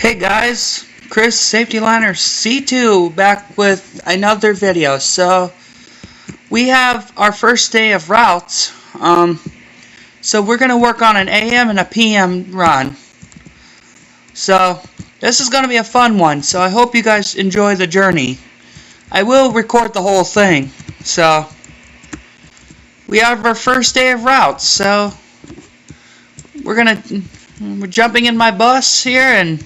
Hey guys, Chris Safety-Liner C2 back with another video. So we have our first day of routes. So we're going to work on an AM and a PM run. So this is going to be a fun one. So I hope you guys enjoy the journey. I will record the whole thing. So we have our first day of routes. So we're jumping in my bus here and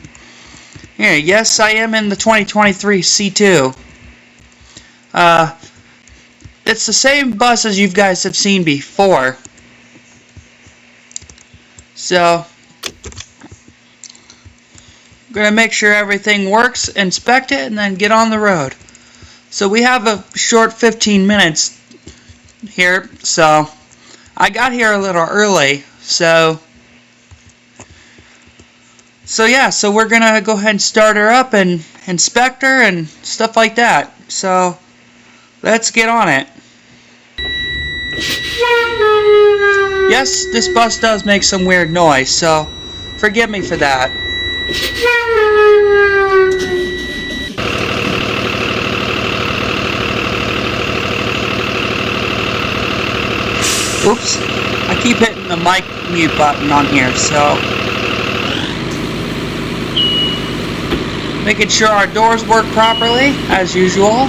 here, yes, I am in the 2023 C2. It's the same bus as you guys have seen before. So, I'm going to make sure everything works, inspect it, and then get on the road. So we have a short 15 minutes here, so I got here a little early, so yeah, so we're going to go ahead and start her up and inspect her and stuff like that. So let's get on it. Yes, this bus does make some weird noise, so forgive me for that. Oops, I keep hitting the mic mute button on here, so making sure our doors work properly, as usual.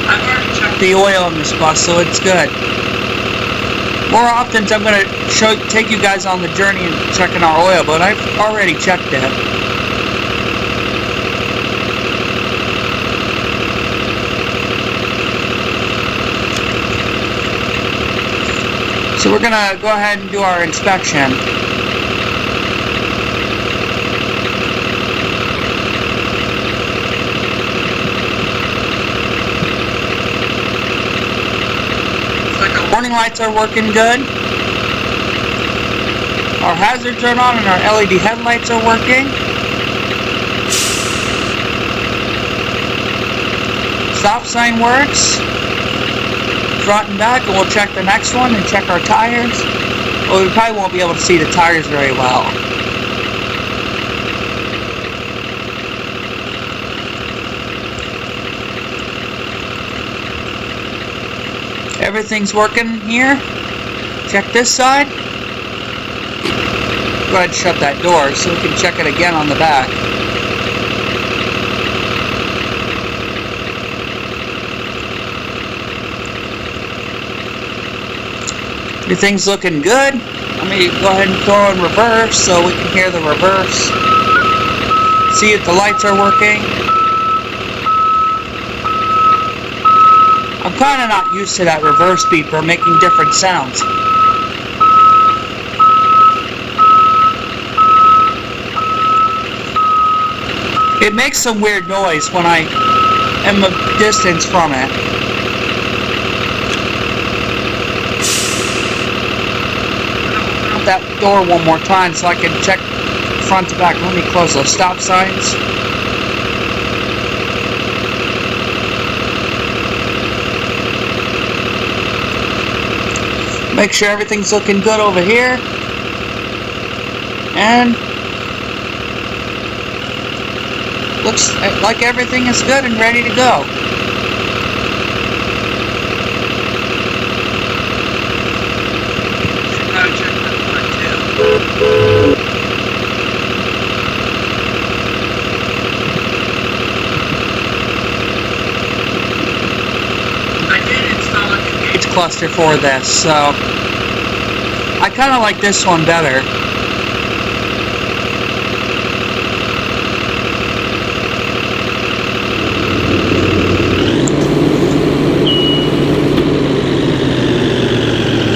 I've already checked the oil in this bus, so it's good. More often, I'm going to take you guys on the journey and checking our oil, but I've already checked it. So we're going to go ahead and do our inspection. Looks like our warning lights are working good. Our hazards are on and our LED headlights are working. Stop sign works. Front and back, and we'll check the next one and check our tires. Well, we probably won't be able to see the tires very well. Everything's working here. Check this side. Go ahead and shut that door so we can check it again on the back. Everything's looking good. Let me go ahead and throw in reverse so we can hear the reverse. See if the lights are working. I'm kind of not used to that reverse beeper making different sounds. It makes some weird noise when I am a distance from it. That door one more time so I can check front to back. Let me close those stop signs. Make sure everything's looking good over here. And looks like everything is good and ready to go. I did install a gauge cluster for this, so I kind of like this one better.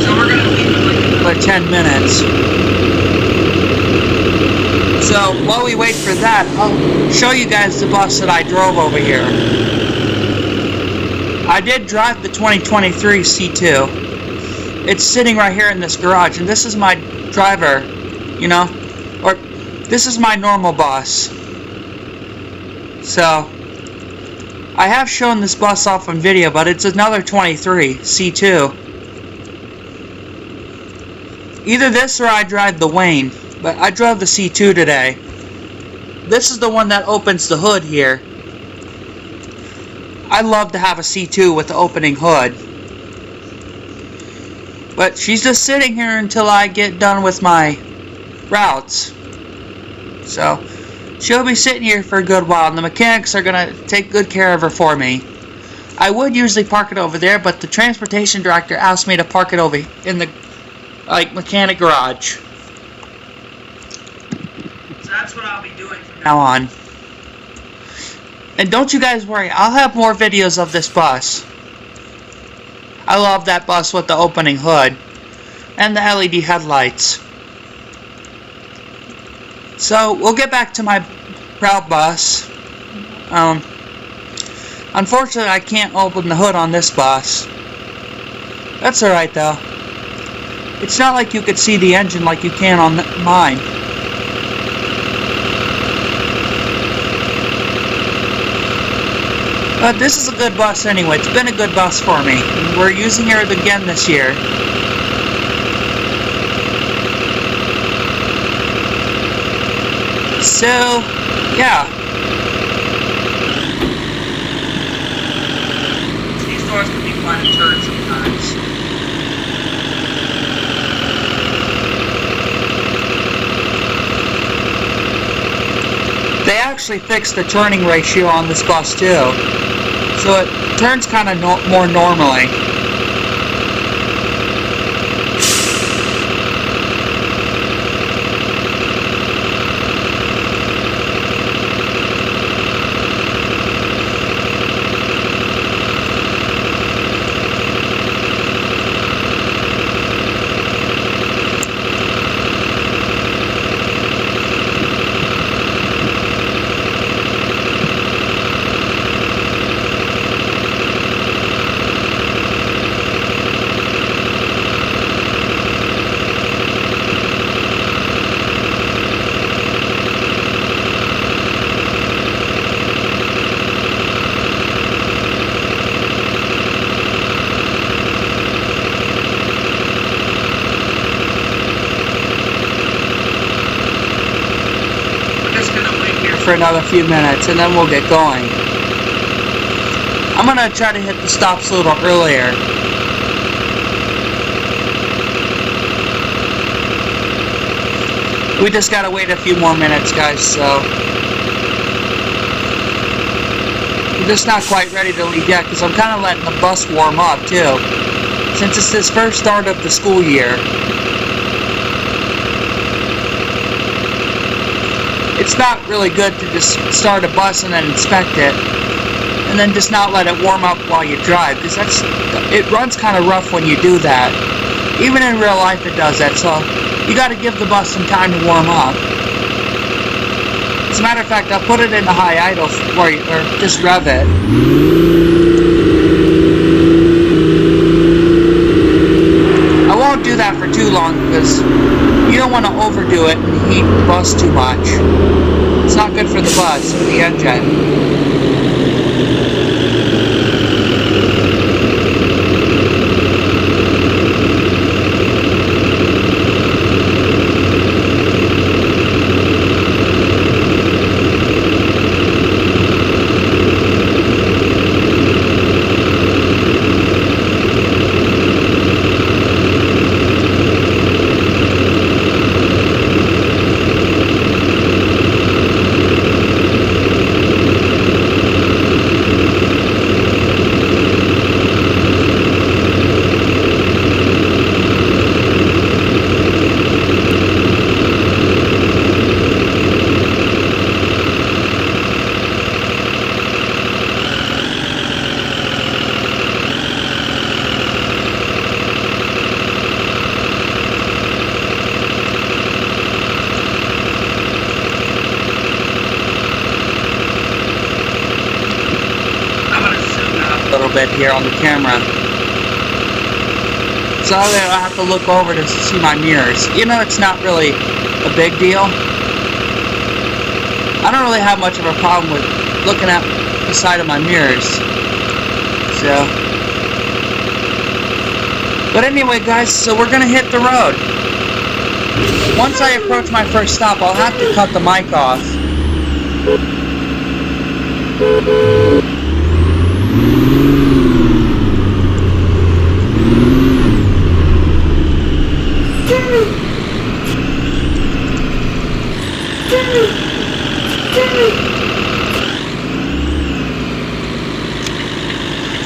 So we're going to leave it like for 10 minutes. So while we wait for that, I'll show you guys the bus that I drove over here. I did drive the 2023 C2. It's sitting right here in this garage, and this is my driver, you know, or this is my normal bus. So I have shown this bus off on video, but it's another 23 C2. Either this or I drive the Wayne, but I drove the C2 today. This is the one that opens the hood here. I love to have a C2 with the opening hood. But she's just sitting here until I get done with my routes. So, she'll be sitting here for a good while, and the mechanics are going to take good care of her for me. I would usually park it over there, but the transportation director asked me to park it over in the mechanic garage. So that's what I'll be doing from now on. And don't you guys worry, I'll have more videos of this bus. I love that bus with the opening hood and the LED headlights. So we'll get back to my route bus. Unfortunately, I can't open the hood on this bus. That's alright though. It's not like you could see the engine like you can on mine. But this is a good bus anyway. It's been a good bus for me. We're using it again this year. So, yeah. These doors can be quite a turn sometimes. They actually fixed the turning ratio on this bus too. So it turns kind of more normally. For another few minutes and then we'll get going. I'm gonna try to hit the stops a little earlier. We just gotta wait a few more minutes, guys, so we're just not quite ready to leave yet because I'm kind of letting the bus warm up too, since it's this first start of the school year. It's not really good to just start a bus and then inspect it and then just not let it warm up while you drive, because it runs kind of rough when you do that. Even in real life it does that, so you got to give the bus some time to warm up. As a matter of fact, I'll put it in the high idle or just rev it. I won't do that for too long because you don't want to overdo it and heat the bus too much. It's not good for the bus or the engine. Bit here on the camera, so I have to look over to see my mirrors. You know, it's not really a big deal. I don't really have much of a problem with looking at the side of my mirrors. So, but anyway, guys, so we're gonna hit the road. Once I approach my first stop, I'll have to cut the mic off.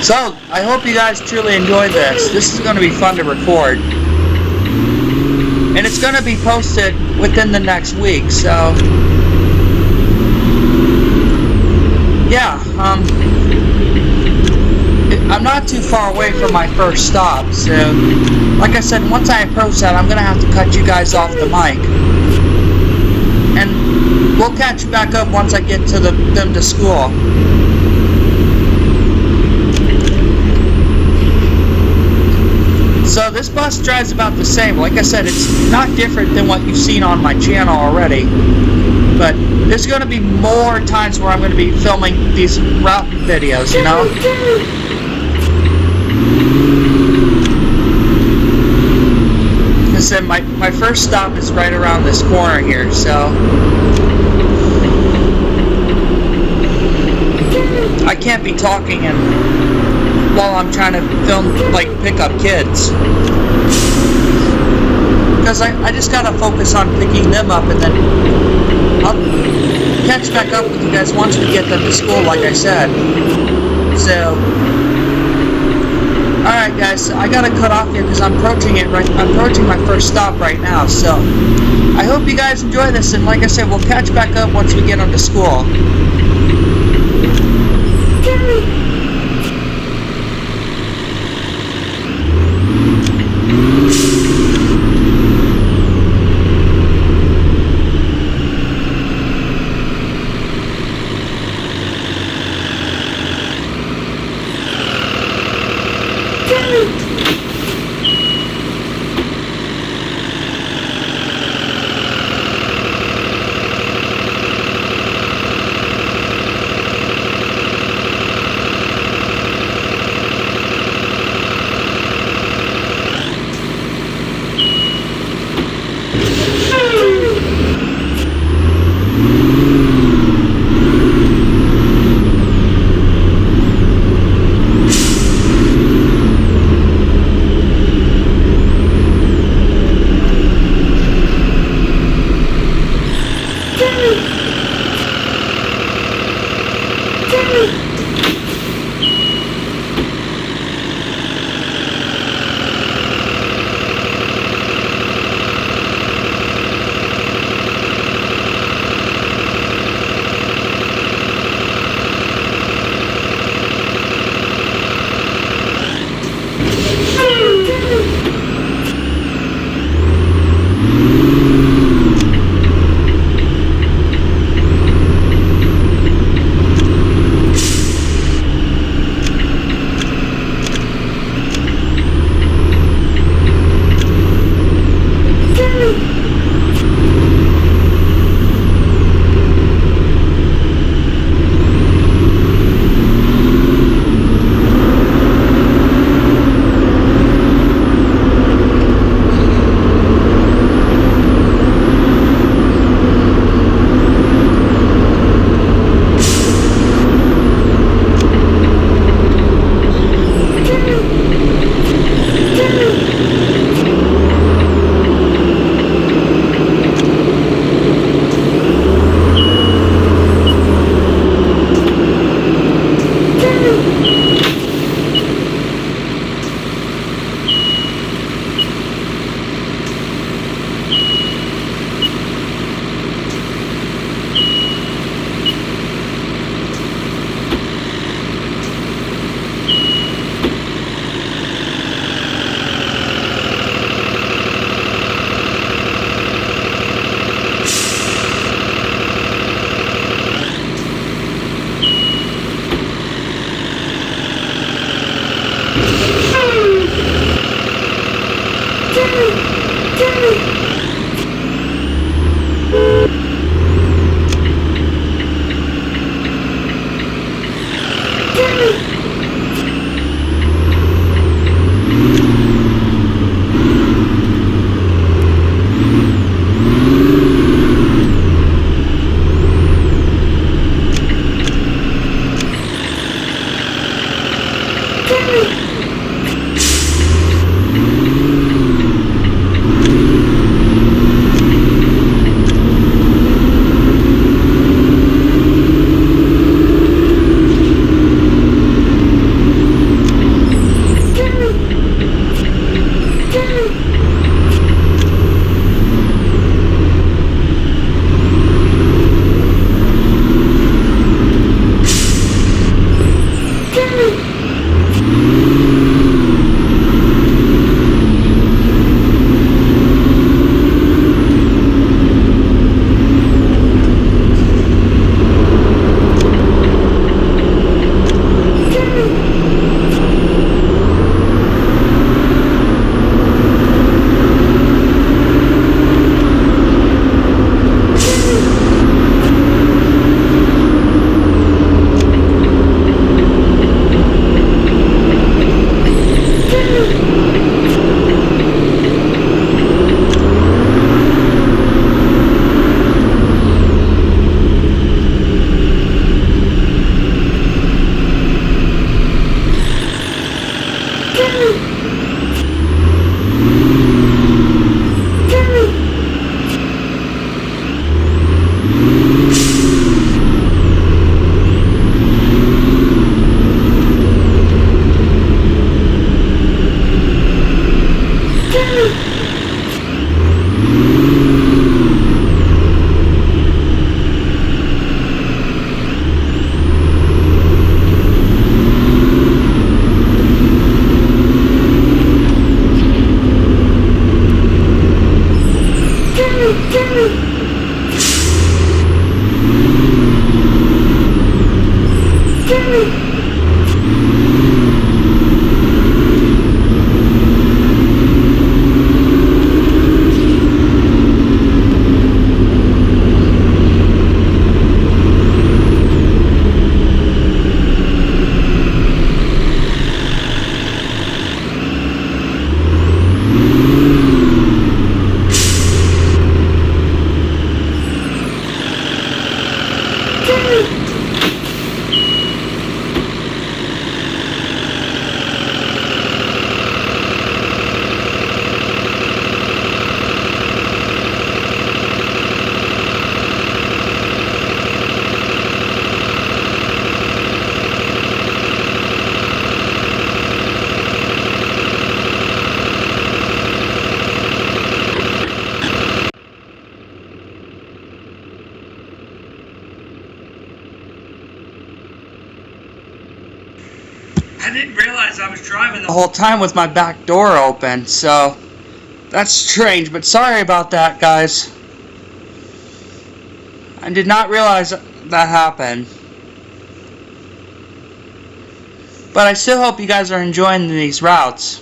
So, I hope you guys truly enjoyed this. This is going to be fun to record. And it's going to be posted within the next week, so... yeah, I'm not too far away from my first stop, so... like I said, once I approach that, I'm going to have to cut you guys off the mic. And we'll catch you back up once I get to them to school. So this bus drives about the same. Like I said, it's not different than what you've seen on my channel already. But there's going to be more times where I'm going to be filming these route videos, you know? Like I said, my first stop is right around this corner here, so... I can't be talking while I'm trying to film, like, pick up kids. Because I just gotta focus on picking them up, and then I'll catch back up with you guys once we get them to school, like I said. So, alright guys, I gotta cut off here because I'm approaching my first stop right now. So, I hope you guys enjoy this, and like I said, we'll catch back up once we get them to school. I didn't realize I was driving the whole time with my back door open, so that's strange, but sorry about that, guys. I did not realize that happened. But I still hope you guys are enjoying these routes.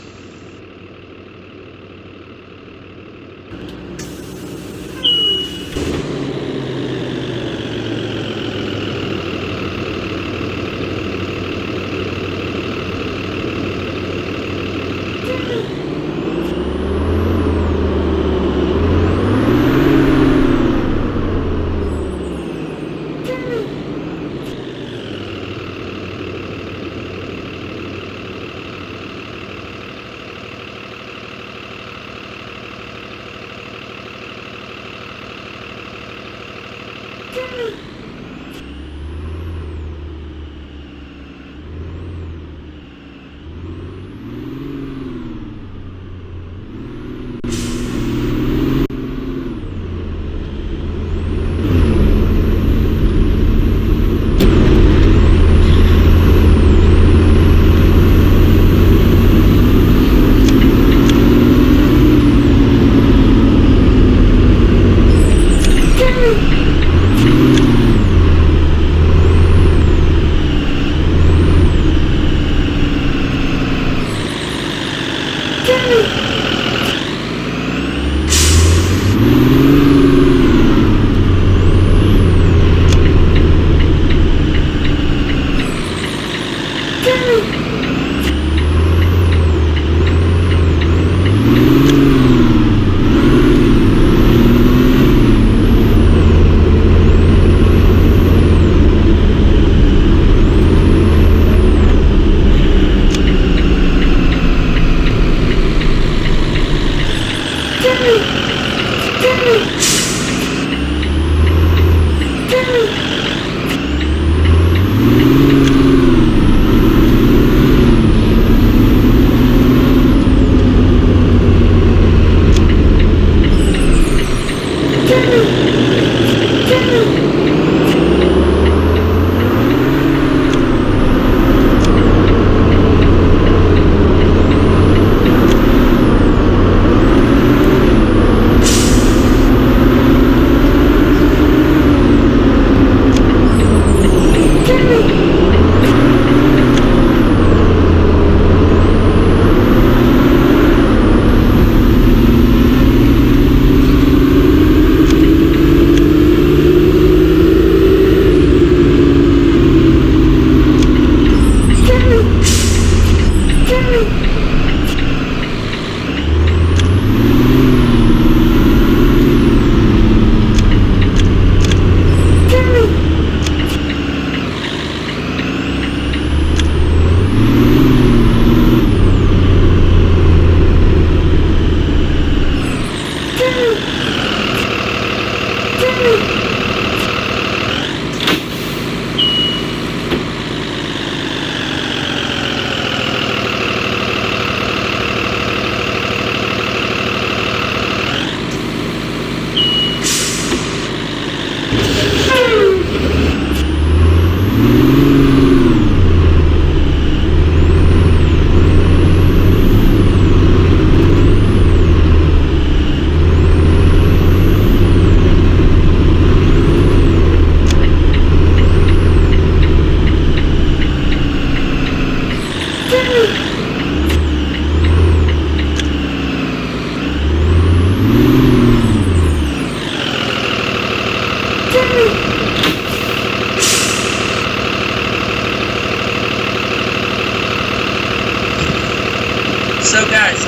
So guys,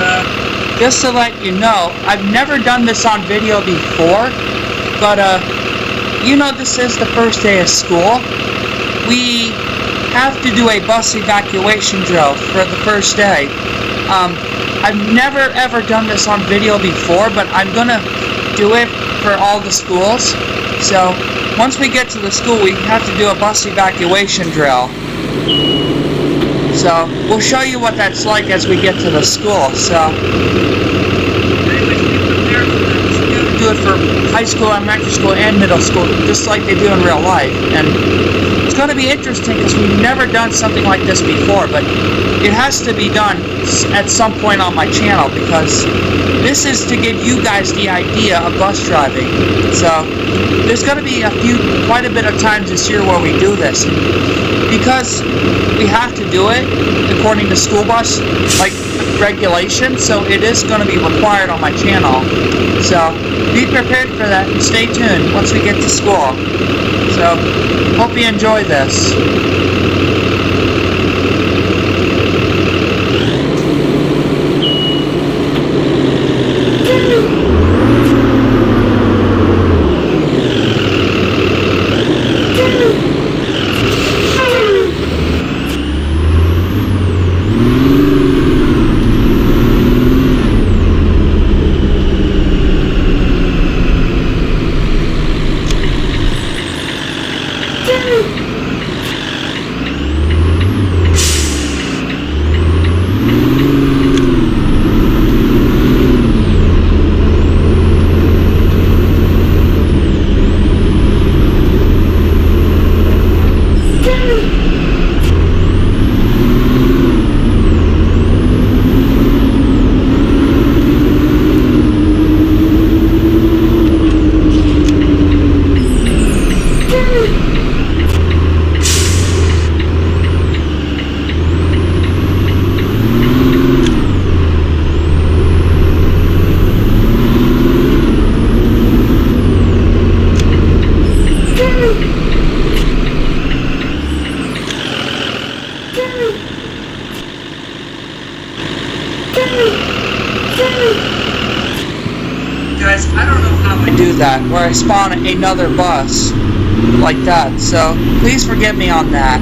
just to let you know, I've never done this on video before, but you know this is the first day of school. We have to do a bus evacuation drill for the first day. I've never ever done this on video before, but I'm gonna do it for all the schools. So once we get to the school, we have to do a bus evacuation drill. So we'll show you what that's like as we get to the school. So anyways, be prepared for this. We're going to do it for high school, elementary school, and middle school, just like they do in real life. And it's going to be interesting because we've never done something like this before, but it has to be done at some point on my channel because this is to give you guys the idea of bus driving. So there's going to be quite a bit of times this year where we do this. Because we have to do it according to school bus regulation, so it is going to be required on my channel. So be prepared for that and stay tuned once we get to school. So hope you enjoy this. Guys, I don't know how I do that, where I spawn another bus like that, so please forgive me on that.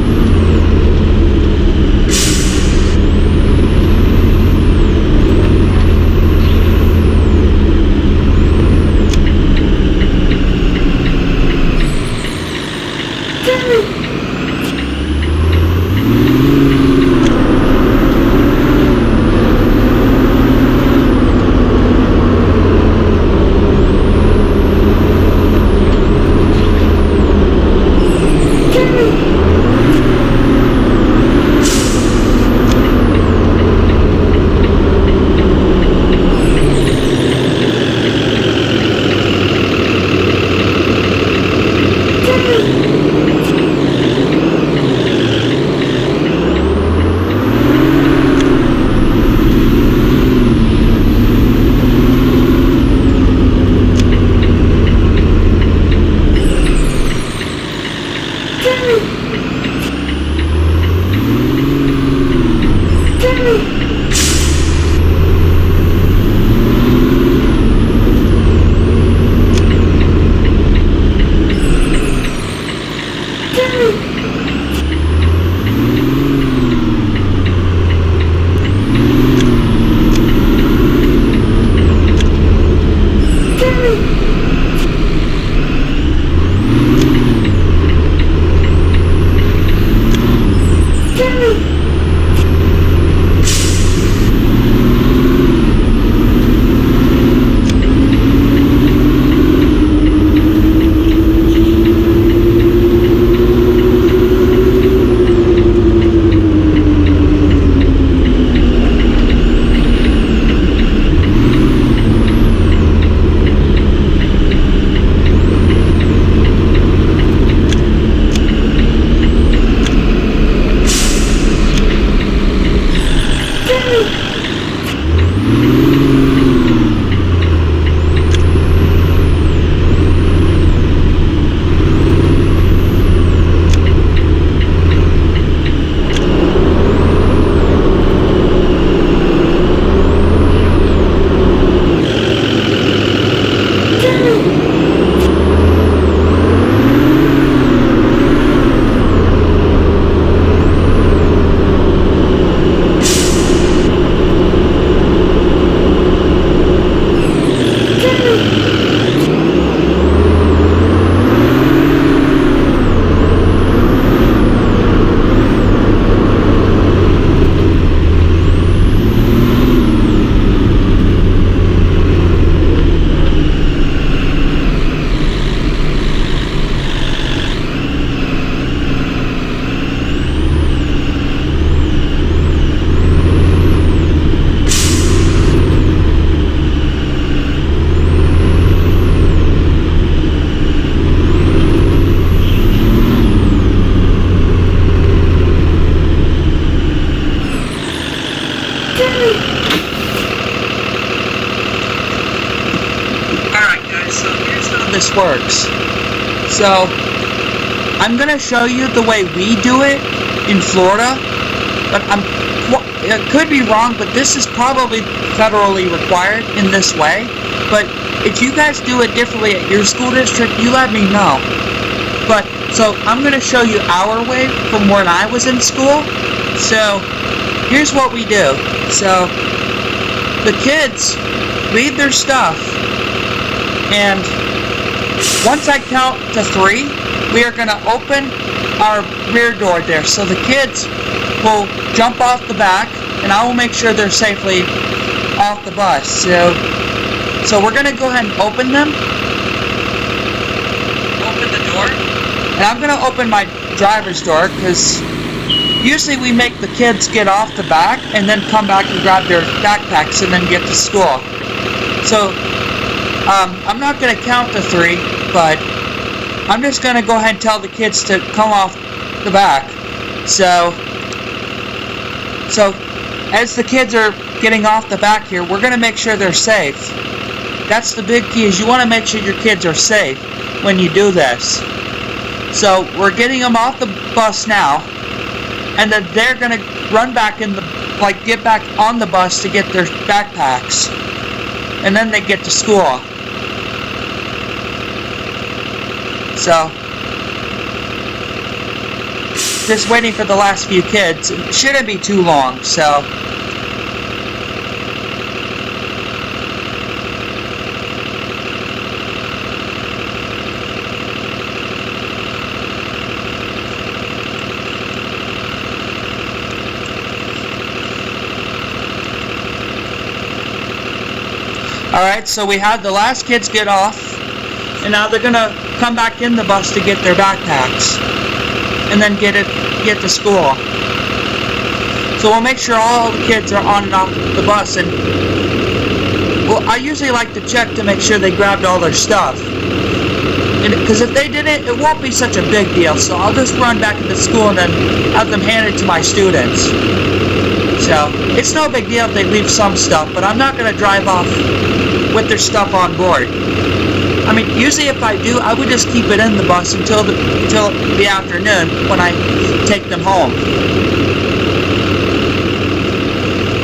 This works. So I'm gonna show you the way we do it in Florida, but it could be wrong, but this is probably federally required in this way. But if you guys do it differently at your school district, you let me know. But so I'm gonna show you our way from when I was in school. So here's what we do. So the kids read their stuff, and once I count to 3, we are going to open our rear door there. So the kids will jump off the back, and I will make sure they're safely off the bus. So we're going to go ahead and open them. Open the door. And I'm going to open my driver's door, because usually we make the kids get off the back and then come back and grab their backpacks and then get to school. So I'm not going to count to 3, but I'm just going to go ahead and tell the kids to come off the back. So as the kids are getting off the back here, we're going to make sure they're safe. That's the big key, is you want to make sure your kids are safe when you do this. So we're getting them off the bus now, and then they're going to run back in the like get back on the bus to get their backpacks, and then they get to school. So just waiting for the last few kids. It shouldn't be too long, so alright, so we had the last kids get off, and now they're gonna come back in the bus to get their backpacks, and then get to school. So we'll make sure all the kids are on and off the bus, and well, I usually like to check to make sure they grabbed all their stuff. Because if they didn't, it won't be such a big deal, so I'll just run back into school and then have them handed to my students. So, it's no big deal if they leave some stuff, but I'm not going to drive off with their stuff on board. I mean, usually if I do, I would just keep it in the bus until the afternoon when I take them home.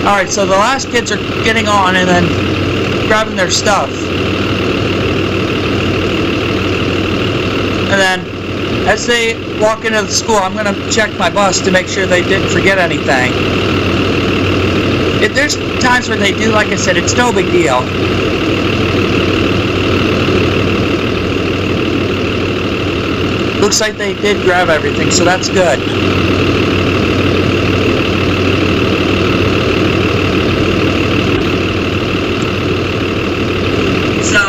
Alright, so the last kids are getting on and then grabbing their stuff. And then, as they walk into the school, I'm going to check my bus to make sure they didn't forget anything. If there's times where they do, like I said, it's no big deal. Looks like they did grab everything, so that's good. So,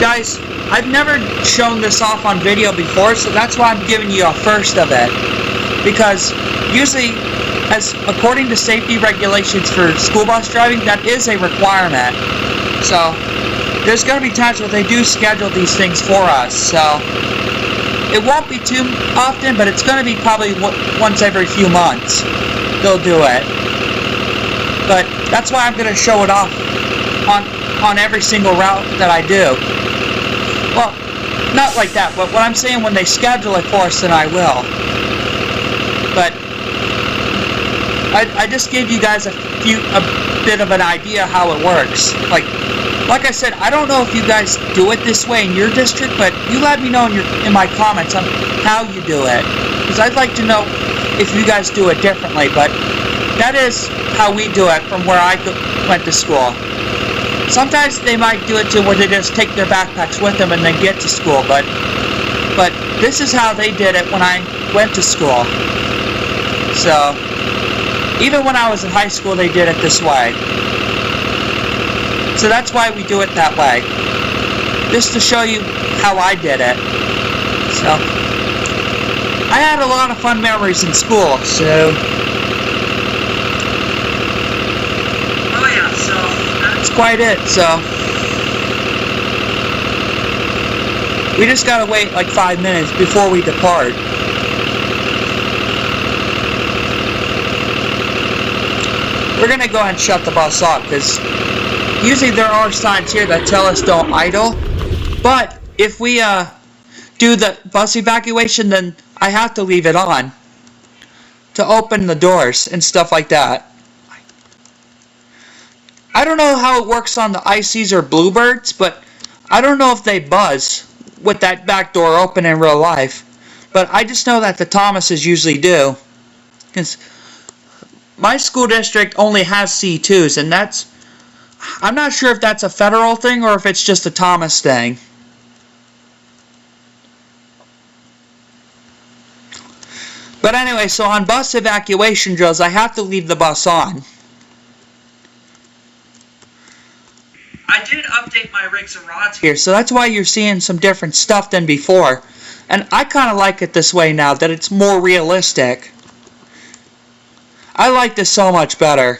guys, I've never shown this off on video before, so that's why I'm giving you a first of it. Because usually, according to safety regulations for school bus driving, that is a requirement. So, there's going to be times where they do schedule these things for us. So, it won't be too often, but it's going to be probably once every few months they'll do it. But that's why I'm going to show it off on every single route that I do. Well, not like that, but what I'm saying, when they schedule it for us, then I will. But I just gave you guys a bit of an idea how it works. Like I said, I don't know if you guys do it this way in your district, but you let me know in my comments on how you do it, because I'd like to know if you guys do it differently. But that is how we do it from where I went to school. Sometimes they might do it to where they just take their backpacks with them and then get to school, but this is how they did it when I went to school. So, even when I was in high school, they did it this way. So that's why we do it that way. Just to show you how I did it. So, I had a lot of fun memories in school, so... Oh yeah, so that's quite it, so... We just gotta wait like 5 minutes before we depart. We're gonna go ahead and shut the bus off, because usually there are signs here that tell us don't idle, but if we do the bus evacuation, then I have to leave it on to open the doors and stuff like that. I don't know how it works on the ICs or Bluebirds, but I don't know if they buzz with that back door open in real life, but I just know that the Thomases usually do, because my school district only has C2s, and I'm not sure if that's a federal thing or if it's just a Thomas thing. But anyway, so on bus evacuation drills, I have to leave the bus on. I did update my rigs and rods here, so that's why you're seeing some different stuff than before. And I kind of like it this way now, that it's more realistic. I like this so much better.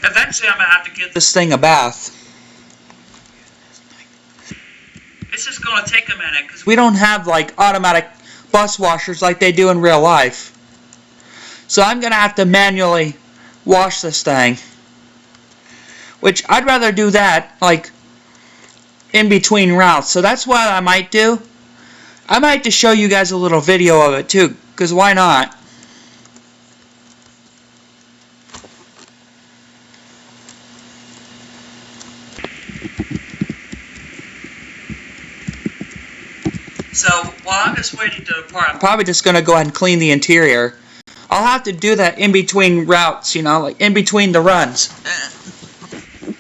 Eventually I'm going to have to give this thing a bath. It's just going to take a minute, because we don't have like automatic bus washers like they do in real life. So I'm going to have to manually wash this thing. Which I'd rather do that like in between routes. So that's what I might do. I might just show you guys a little video of it too, because why not? So, while I'm just waiting to depart, I'm probably just going to go ahead and clean the interior. I'll have to do that in between routes, you know, like in between the runs.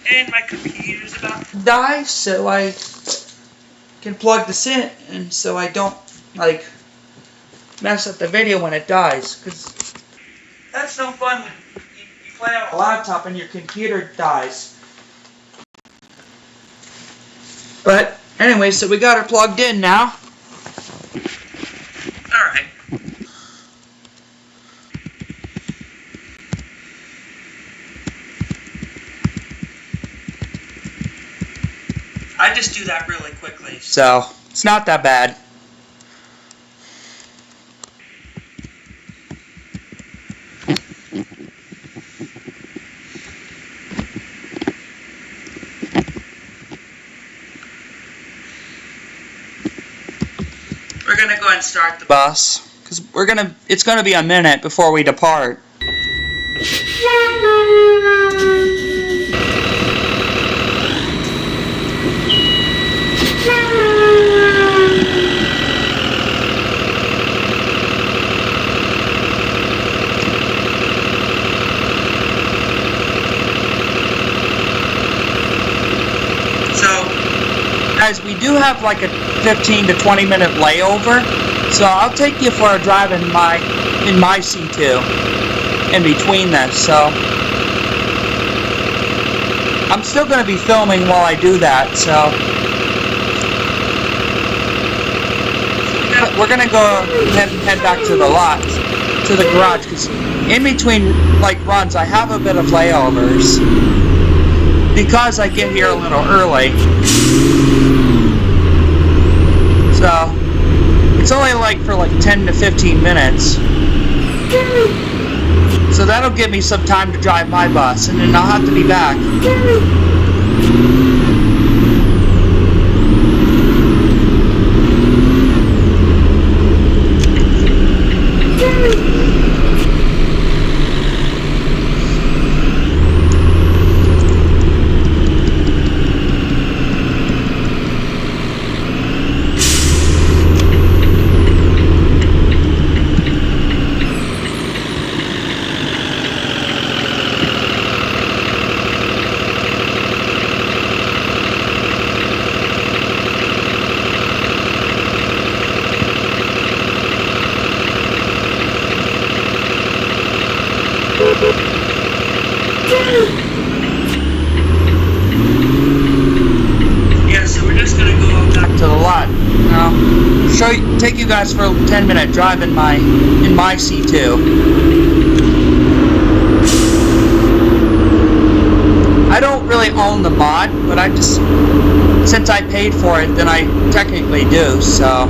And my computer's about to die, so I can plug this in, and so I don't, like, mess up the video when it dies. Because that's no fun when you play on a laptop and your computer dies. But, anyway, so we got her plugged in now. Alright. I just do that really quickly, so it's not that bad. We're gonna go ahead and start the bus, because it's gonna be a minute before we depart. Guys, we do have like a 15 to 20 minute layover, so I'll take you for a drive in my C2 in between this. So I'm still going to be filming while I do that. So we're going to go head back to the lot, to the garage, because in between like runs I have a bit of layovers because I get here a little early. So, it's only like for like 10 to 15 minutes. So that'll give me some time to drive my bus, and then I'll have to be back. Yeah, so we're just gonna go back to the lot. Take you guys for a 10-minute drive in my C2. I don't really own the mod, but since I paid for it, then I technically do, so.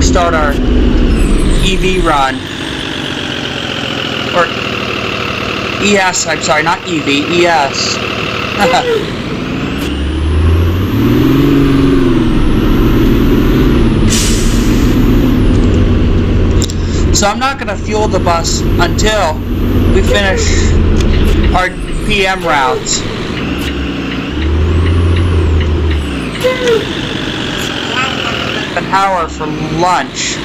Start our EV run, or ES, I'm sorry, not EV, ES. So I'm not going to fuel the bus until we finish our PM routes. An hour for lunch.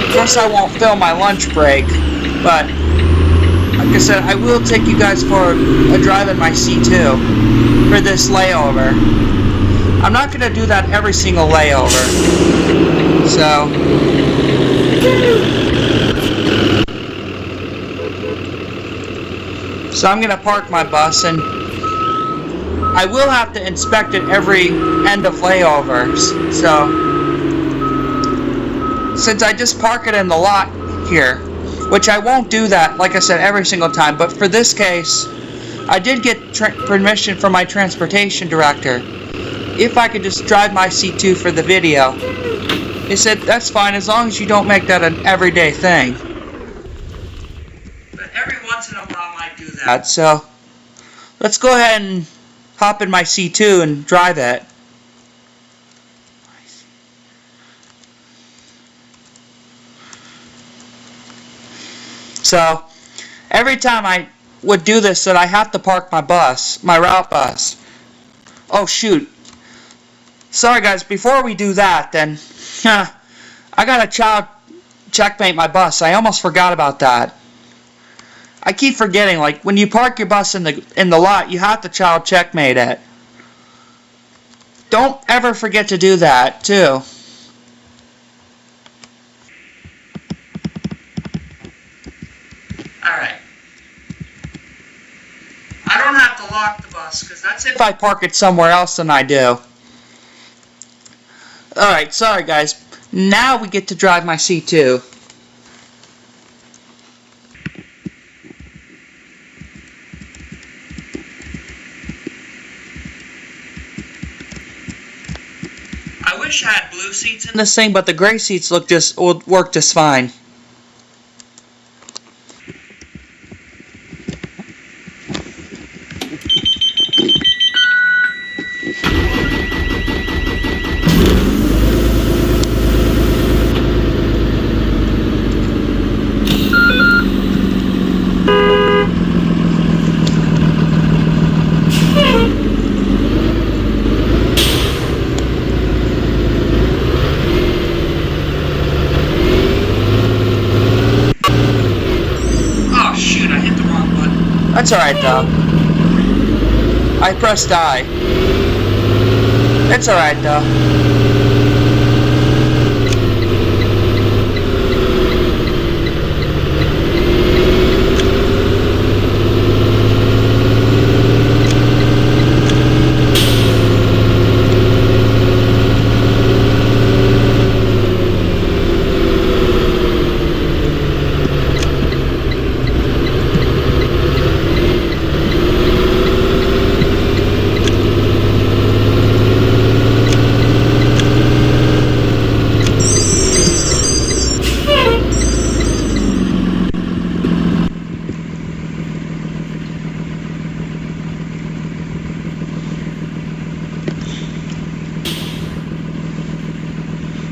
Of course I won't film my lunch break, but like I said, I will take you guys for a drive in my C2 for this layover. I'm not going to do that every single layover. So I'm going to park my bus, and I will have to inspect it every end of layovers. So since I just park it in the lot here, which I won't do that, like I said, every single time, but for this case, I did get permission from my transportation director if I could just drive my C2 for the video. He said, that's fine, as long as you don't make that an everyday thing. But every once in a while I might do that. So, let's go ahead and hop in my C2 and drive it. So, every time I would do this, that I have to park my bus, my route bus. Oh shoot. Sorry guys, before we do that, then, I gotta child checkmate my bus. I almost forgot about that. I keep forgetting, like, when you park your bus in the lot, you have to child checkmate it. Don't ever forget to do that, too. Alright. I don't have to lock the bus, because that's if I park it somewhere else than I do. Alright, sorry guys. Now we get to drive my C2. I wish I had blue seats in this thing, but the gray seats work just fine. That's alright though. I pressed I. It's alright though.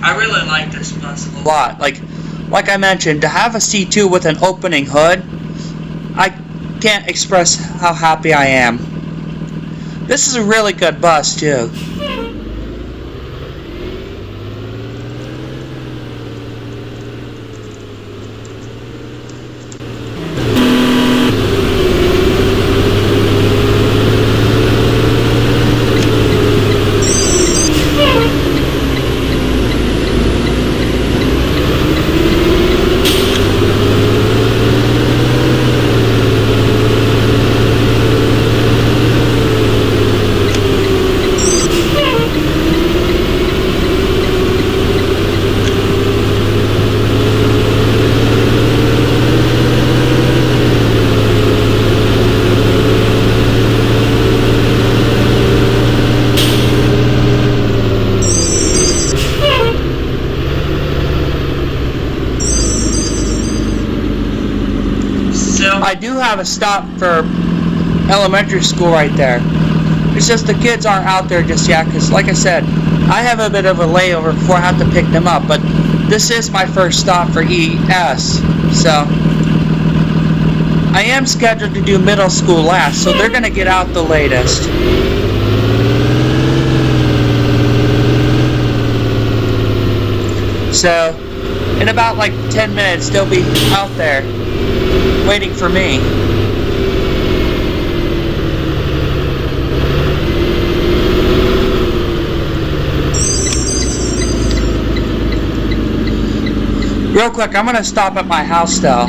I really like this bus a lot. Like I mentioned, to have a C2 with an opening hood, I can't express how happy I am. This is a really good bus too. I do have a stop for elementary school right there. It's just the kids aren't out there just yet because, like I said, I have a bit of a layover before I have to pick them up. But this is my first stop for ES, so I am scheduled to do middle school last, so they're going to get out the latest. So, in about like 10 minutes, they'll be out there waiting for me. Real quick, I'm going to stop at my house though.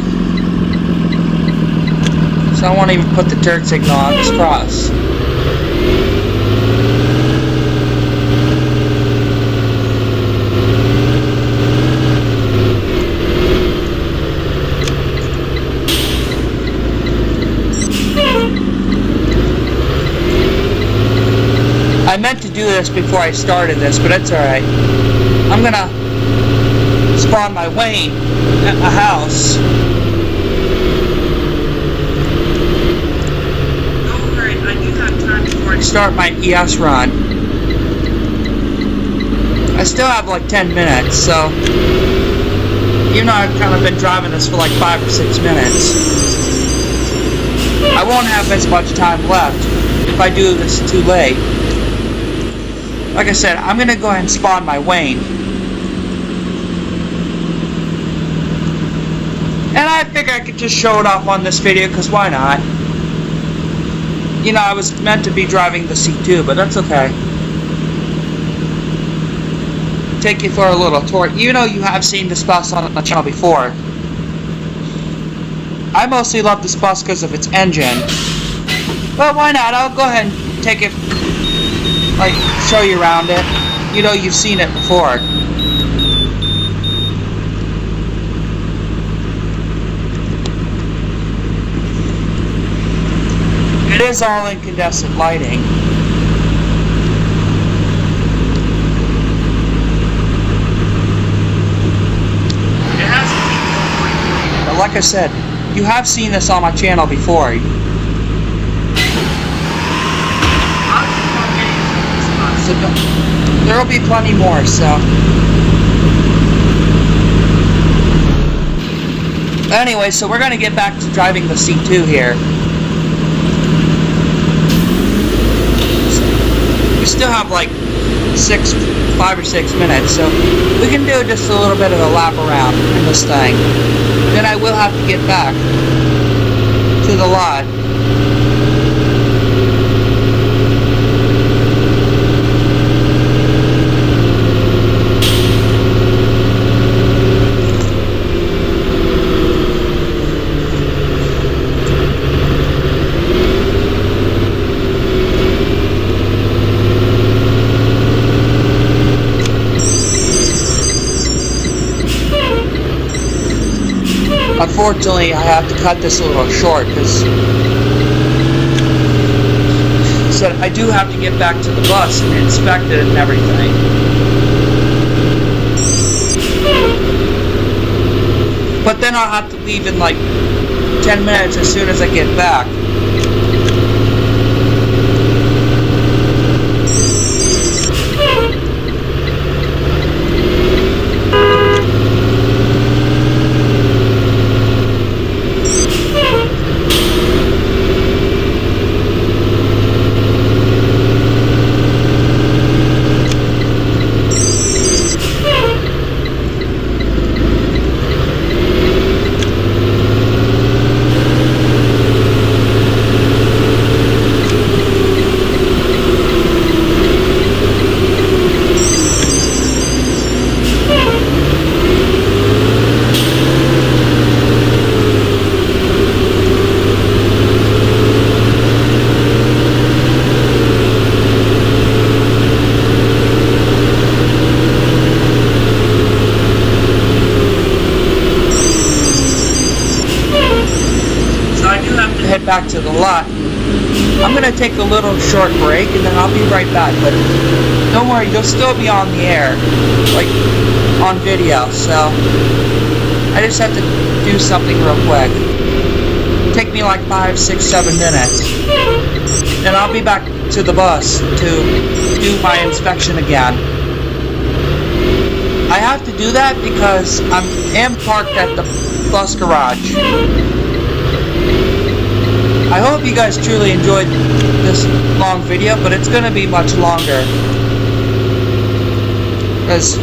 So I won't even put the turn signal on this cross. I meant to do this before I started this, but it's alright. I'm gonna spawn my Wayne at my house. Don't worry, I do have time before I start my ES run. I still have like 10 minutes, so even though I've kind of been driving this for like 5 or 6 minutes, I won't have as much time left if I do this too late. Like I said, I'm gonna go ahead and spawn my Wayne. And I figure I could just show it off on this video, because why not? You know, I was meant to be driving the C2, but that's okay. Take you for a little tour. You know, you have seen this bus on the channel before. I mostly love this bus because of its engine. But why not? I'll go ahead and take it, like, show you around it. You know, you've seen it before. It is all incandescent lighting. It has, but like I said, you have seen this on my channel before. So there will be plenty more, so. Anyway, so we're going to get back to driving the C2 here. We still have like 5 or 6 minutes, so we can do just a little bit of a lap around in this thing. Then I will have to get back to the lot. Unfortunately, I have to cut this a little short because I do have to get back to the bus and inspect it and everything. But then I'll have to leave in like 10 minutes as soon as I get back. Head back to the lot. I'm gonna take a little short break and then I'll be right back, but don't worry, you'll still be on the air, like on video, so I just have to do something real quick. Take me like 5, 6, 7 minutes, and I'll be back to the bus to do my inspection again. I have to do that because I am parked at the bus garage. I hope you guys truly enjoyed this long video, but it's going to be much longer. Because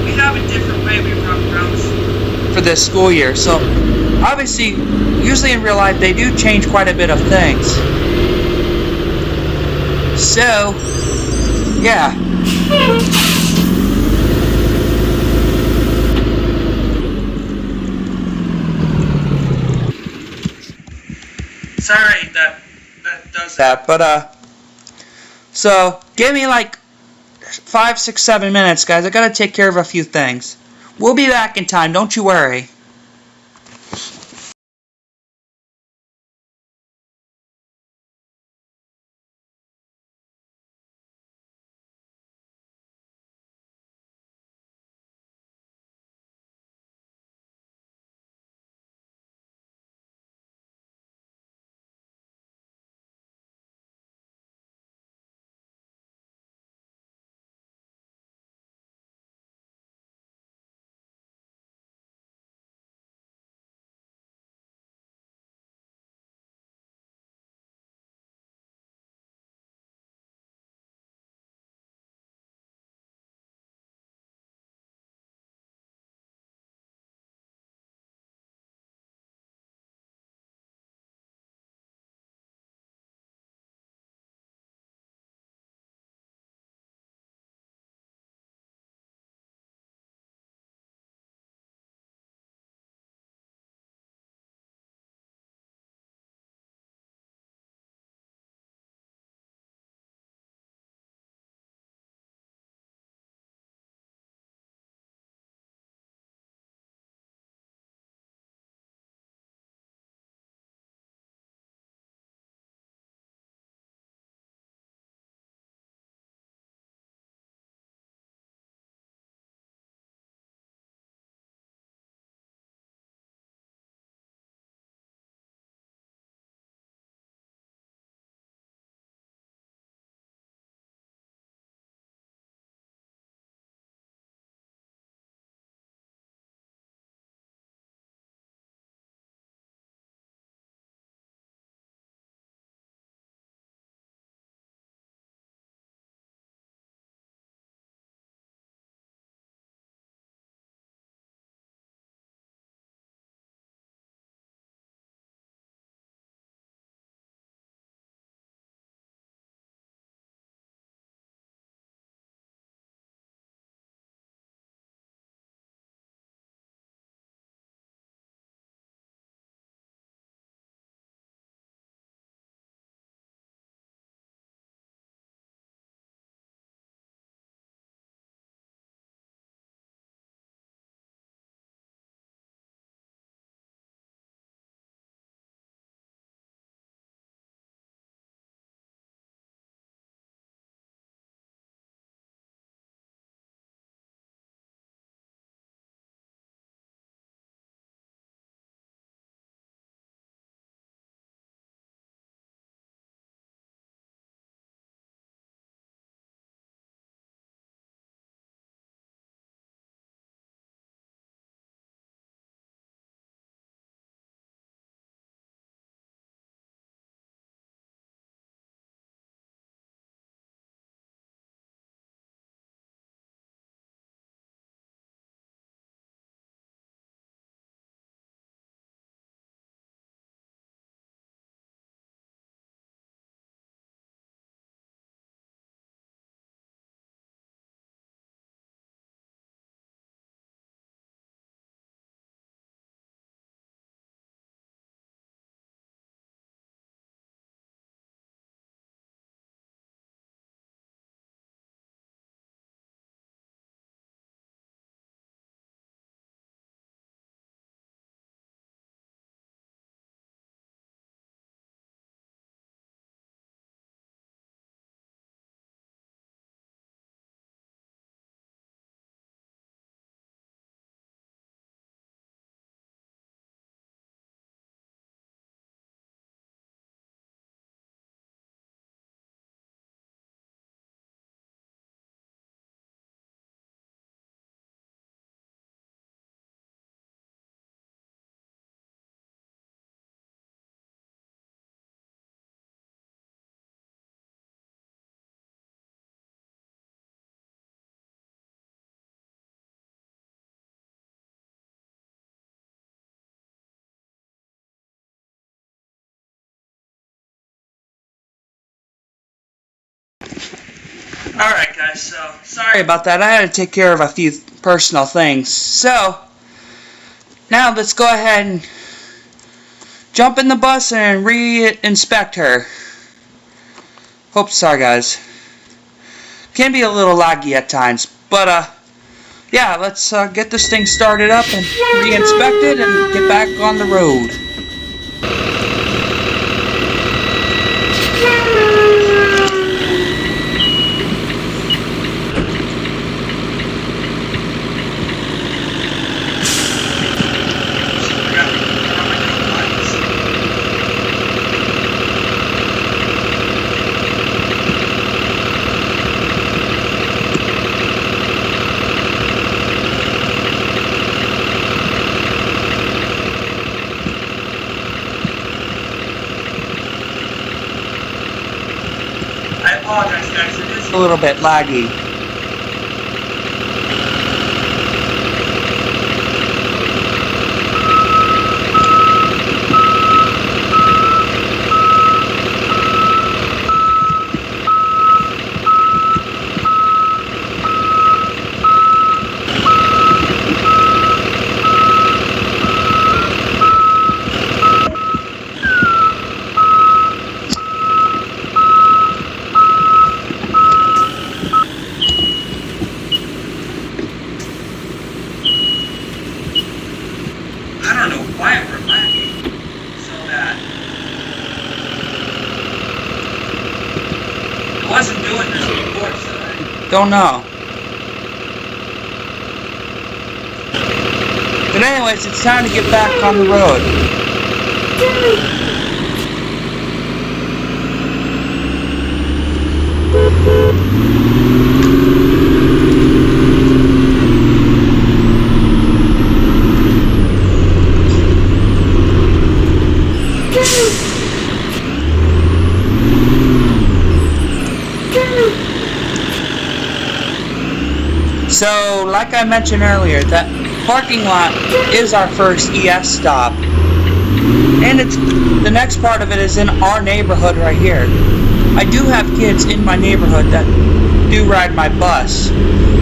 we have a different way we run routes for this school year. So, obviously, usually in real life, they do change quite a bit of things. So, yeah. Sorry that does that, but so give me like 5, 6, 7 minutes, guys. I gotta take care of a few things. We'll be back in time, don't you worry. Alright guys, so sorry about that. I had to take care of a few personal things. So, now let's go ahead and jump in the bus and re-inspect her. Sorry guys. Can be a little laggy at times, but yeah, let's get this thing started up and re-inspect it and get back on the road. I apologize guys, it is a little bit laggy. I don't know why we're lagging so bad. I wasn't doing this before, so I don't know. But anyways, it's time to get back on the road. So, like I mentioned earlier, that parking lot is our first ES stop. And it's the next part of it is in our neighborhood right here. I do have kids in my neighborhood that do ride my bus,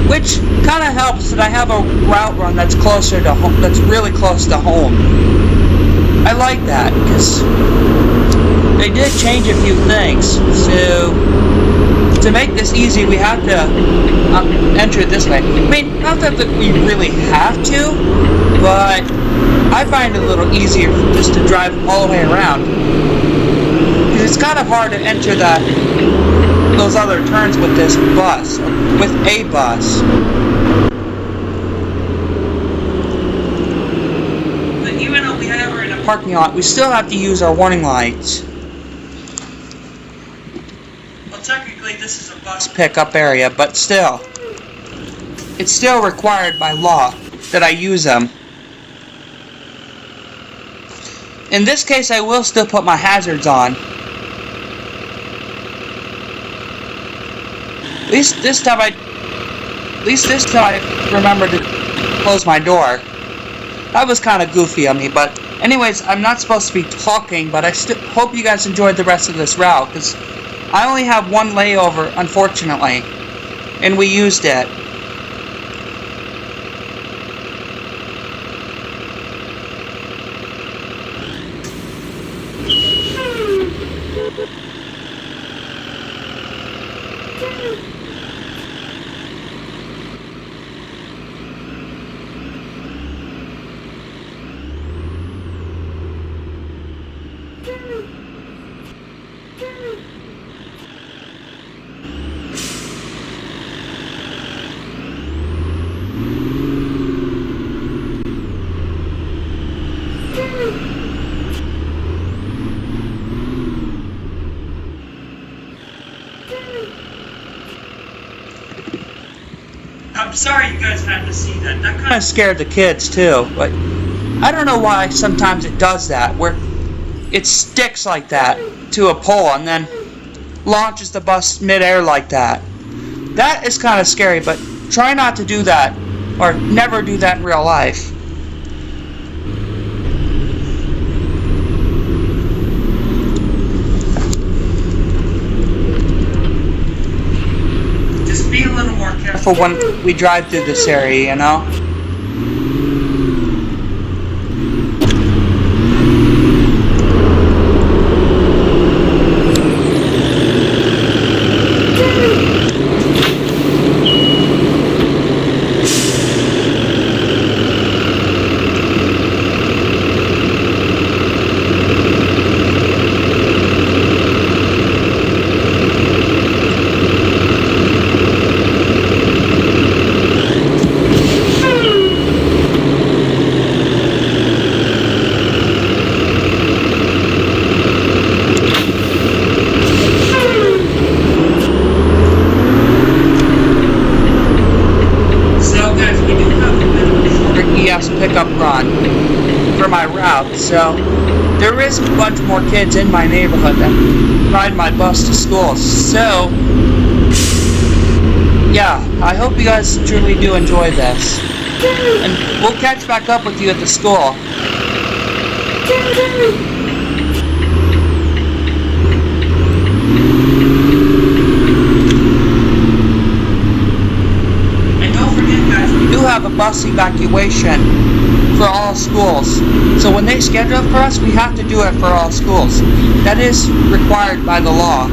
which kind of helps that I have a route run that's closer to home, that's really close to home. I like that because they did change a few things. So to make this easy, we have to enter it this way. I mean, not that we really have to, but I find it a little easier just to drive all the way around. Because it's kind of hard to enter those other turns with this bus, with a bus. But even though we're in a parking lot, we still have to use our warning lights. Well, technically this is a bus pickup area, but still, it's still required by law that I use them. In this case, I will still put my hazards on. At least this time I remembered to close my door. That was kind of goofy on me, but anyways, I'm not supposed to be talking, but I still hope you guys enjoyed the rest of this route, because I only have one layover, unfortunately, and we used it. I'm sorry you guys had to see that. That kind of scared the kids too. But I don't know why sometimes it does that, where it sticks like that to a pole and then launches the bus midair like that. That is kind of scary, but try not to do that, or never do that in real life. for when we drive through this area, you know? Pickup run for my route, so there is a bunch more kids in my neighborhood that ride my bus to school. So yeah, I hope you guys truly do enjoy this, and we'll catch back up with you at the school. And don't forget, guys, we do have a bus evacuation for all schools. So when they schedule it for us, we have to do it for all schools. That is required by the law.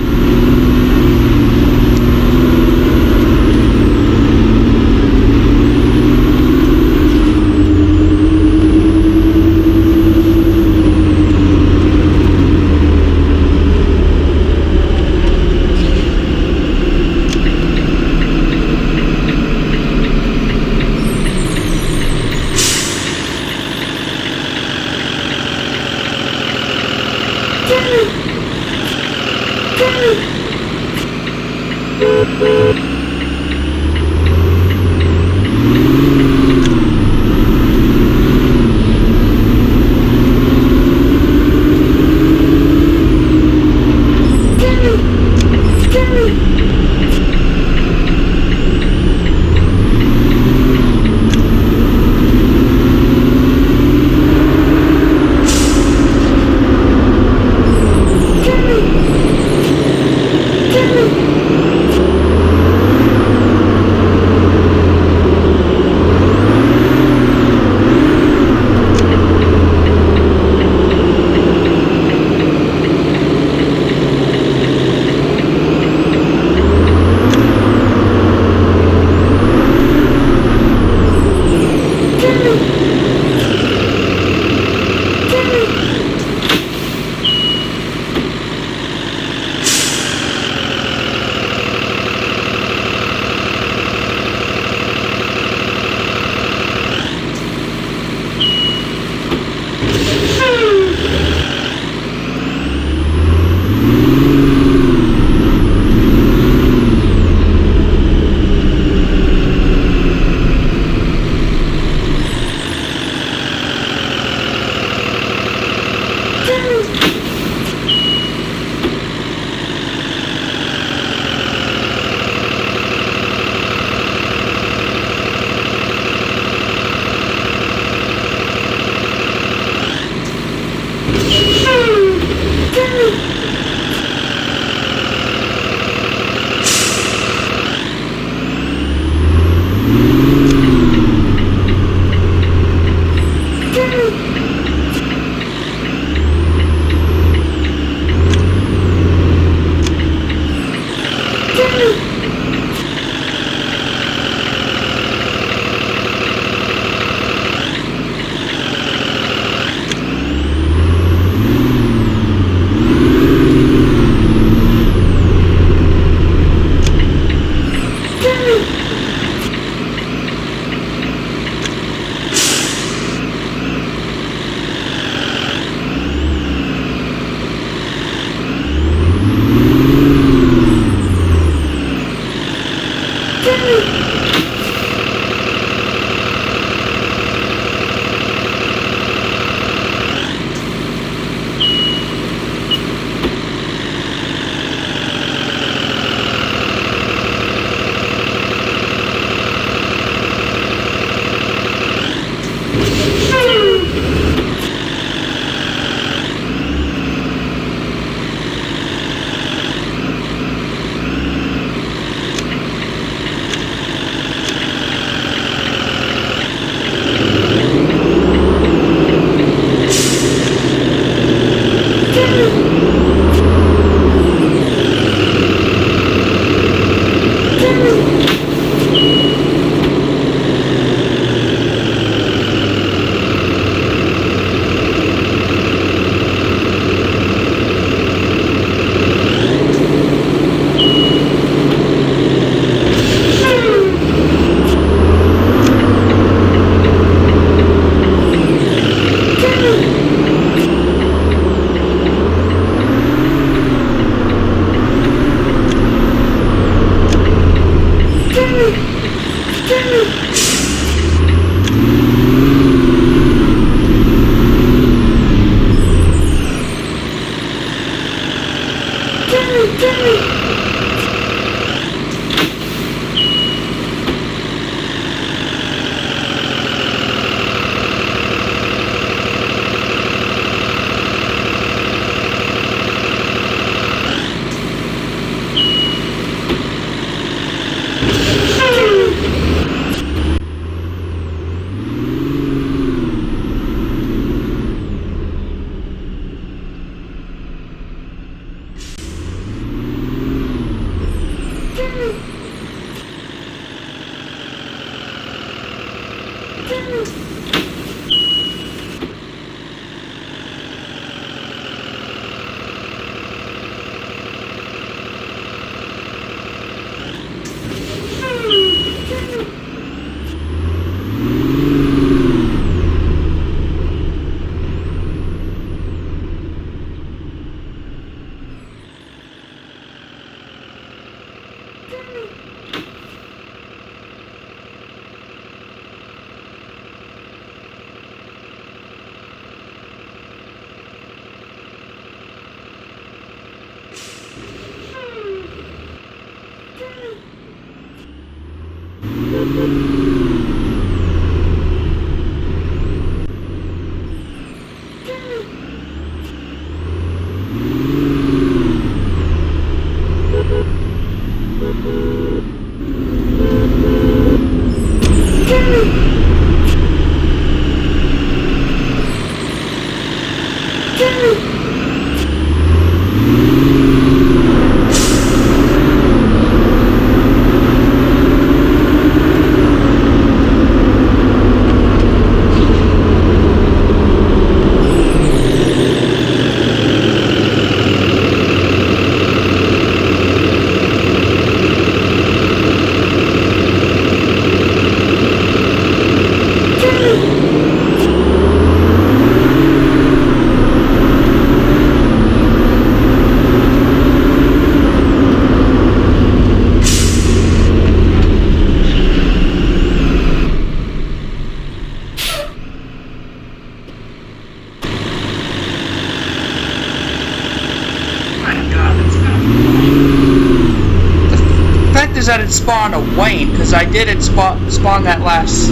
Is that it spawned a Wayne, because I did spawn that last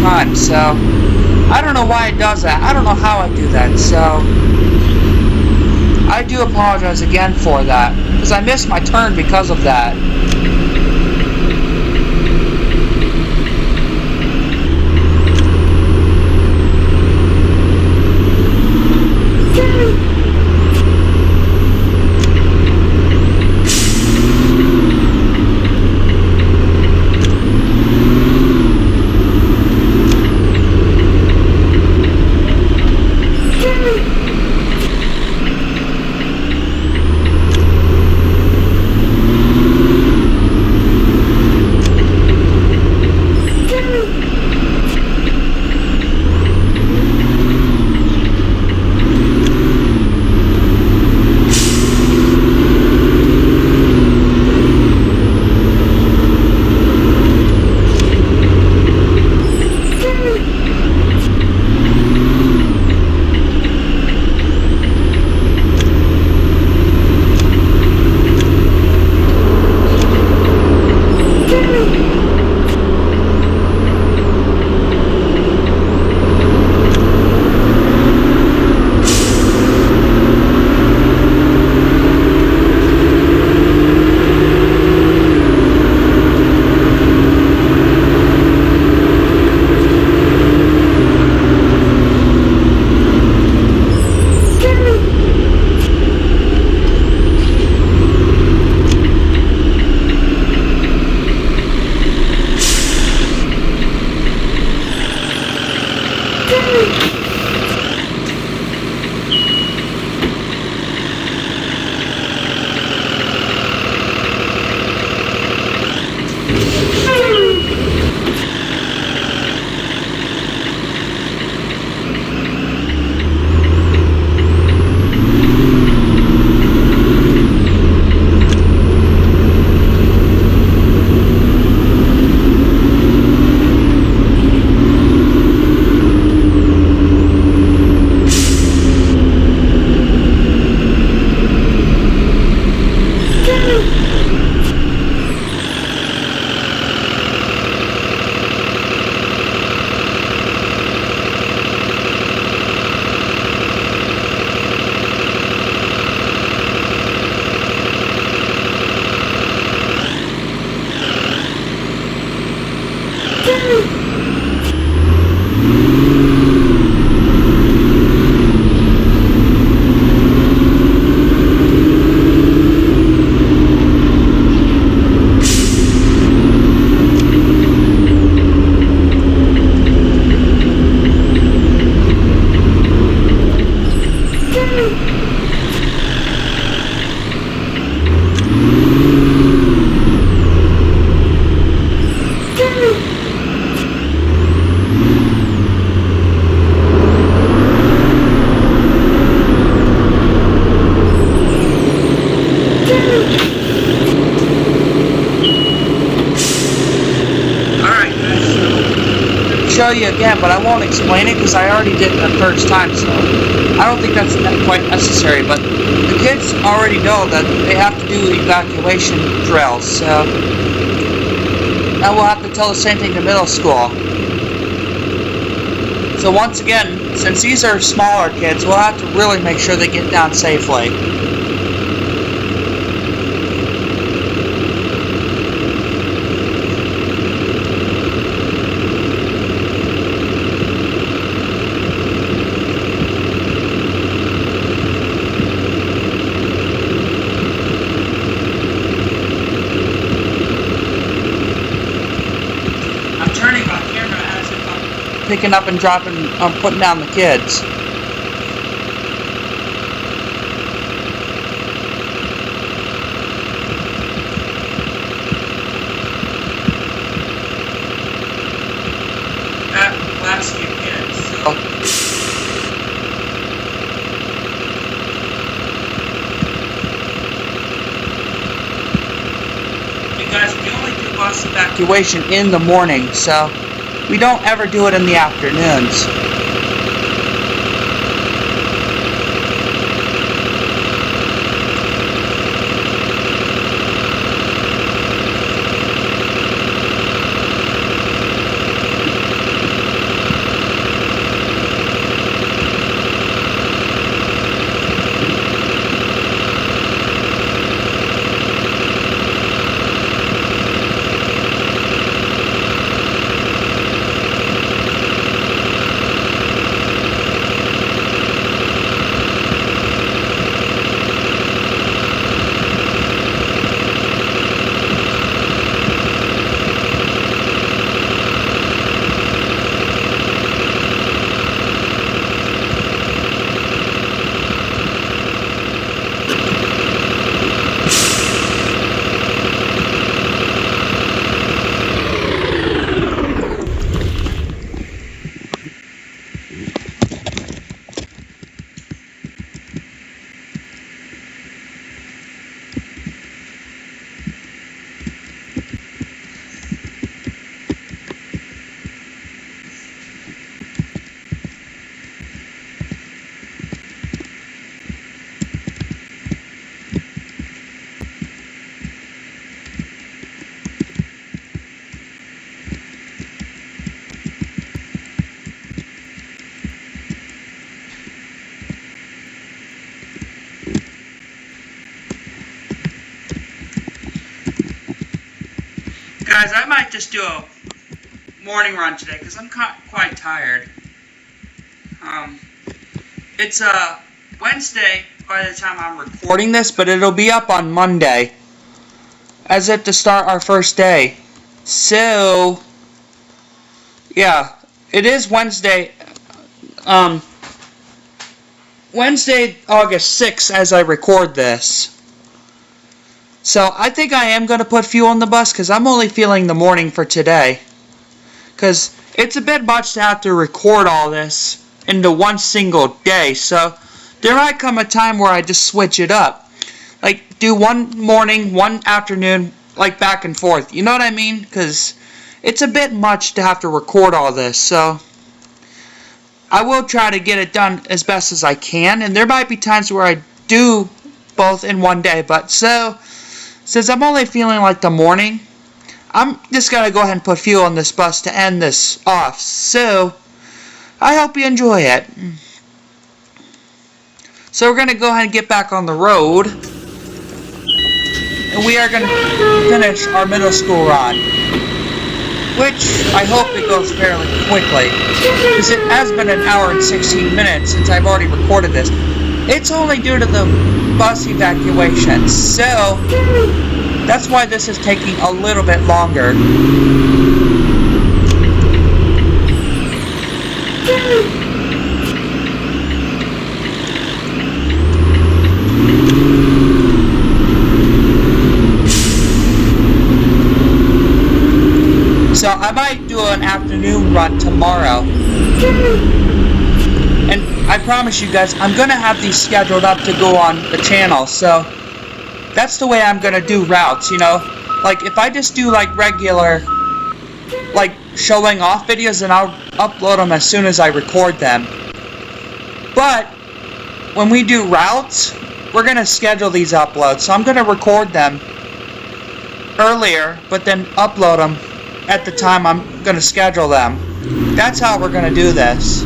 time, so I don't know why it does that. I don't know how I do that, so I do apologize again for that, because I missed my turn because of that. video again, but I won't explain it because I already did it the first time, so I don't think that's quite necessary. But the kids already know that they have to do evacuation drills, so now we'll have to tell the same thing to middle school. So once again, since these are smaller kids, we'll have to really make sure they get down safely. I'm turning my camera as if I'm picking up and dropping, putting down the kids. That last few kids, so. You guys, we only do bus evacuation in the morning, so we don't ever do it in the afternoons. Guys, I might just do a morning run today because I'm quite tired. It's Wednesday by the time I'm recording this, but it'll be up on Monday as if to start our first day. So, yeah, it is Wednesday, Wednesday, August 6th as I record this. So I think I am going to put fuel on the bus because I'm only feeling the morning for today. Because it's a bit much to have to record all this into one single day. So there might come a time where I just switch it up. Like do one morning, one afternoon, like back and forth. You know what I mean? Because it's a bit much to have to record all this. So I will try to get it done as best as I can. And there might be times where I do both in one day. But so, since I'm only feeling like the morning, I'm just going to go ahead and put fuel on this bus to end this off. So, I hope you enjoy it. So we're going to go ahead and get back on the road. And we are going to finish our middle school run. Which, I hope it goes fairly quickly. Because it has been an hour and 16 minutes since I've already recorded this. It's only due to the bus evacuation, so that's why this is taking a little bit longer. So I might do an afternoon run tomorrow. And I promise you guys, I'm going to have these scheduled up to go on the channel, so that's the way I'm going to do routes, you know? Like, if I just do, like, regular, like, showing off videos, then I'll upload them as soon as I record them. But when we do routes, we're going to schedule these uploads. So I'm going to record them earlier, but then upload them at the time I'm going to schedule them. That's how we're going to do this.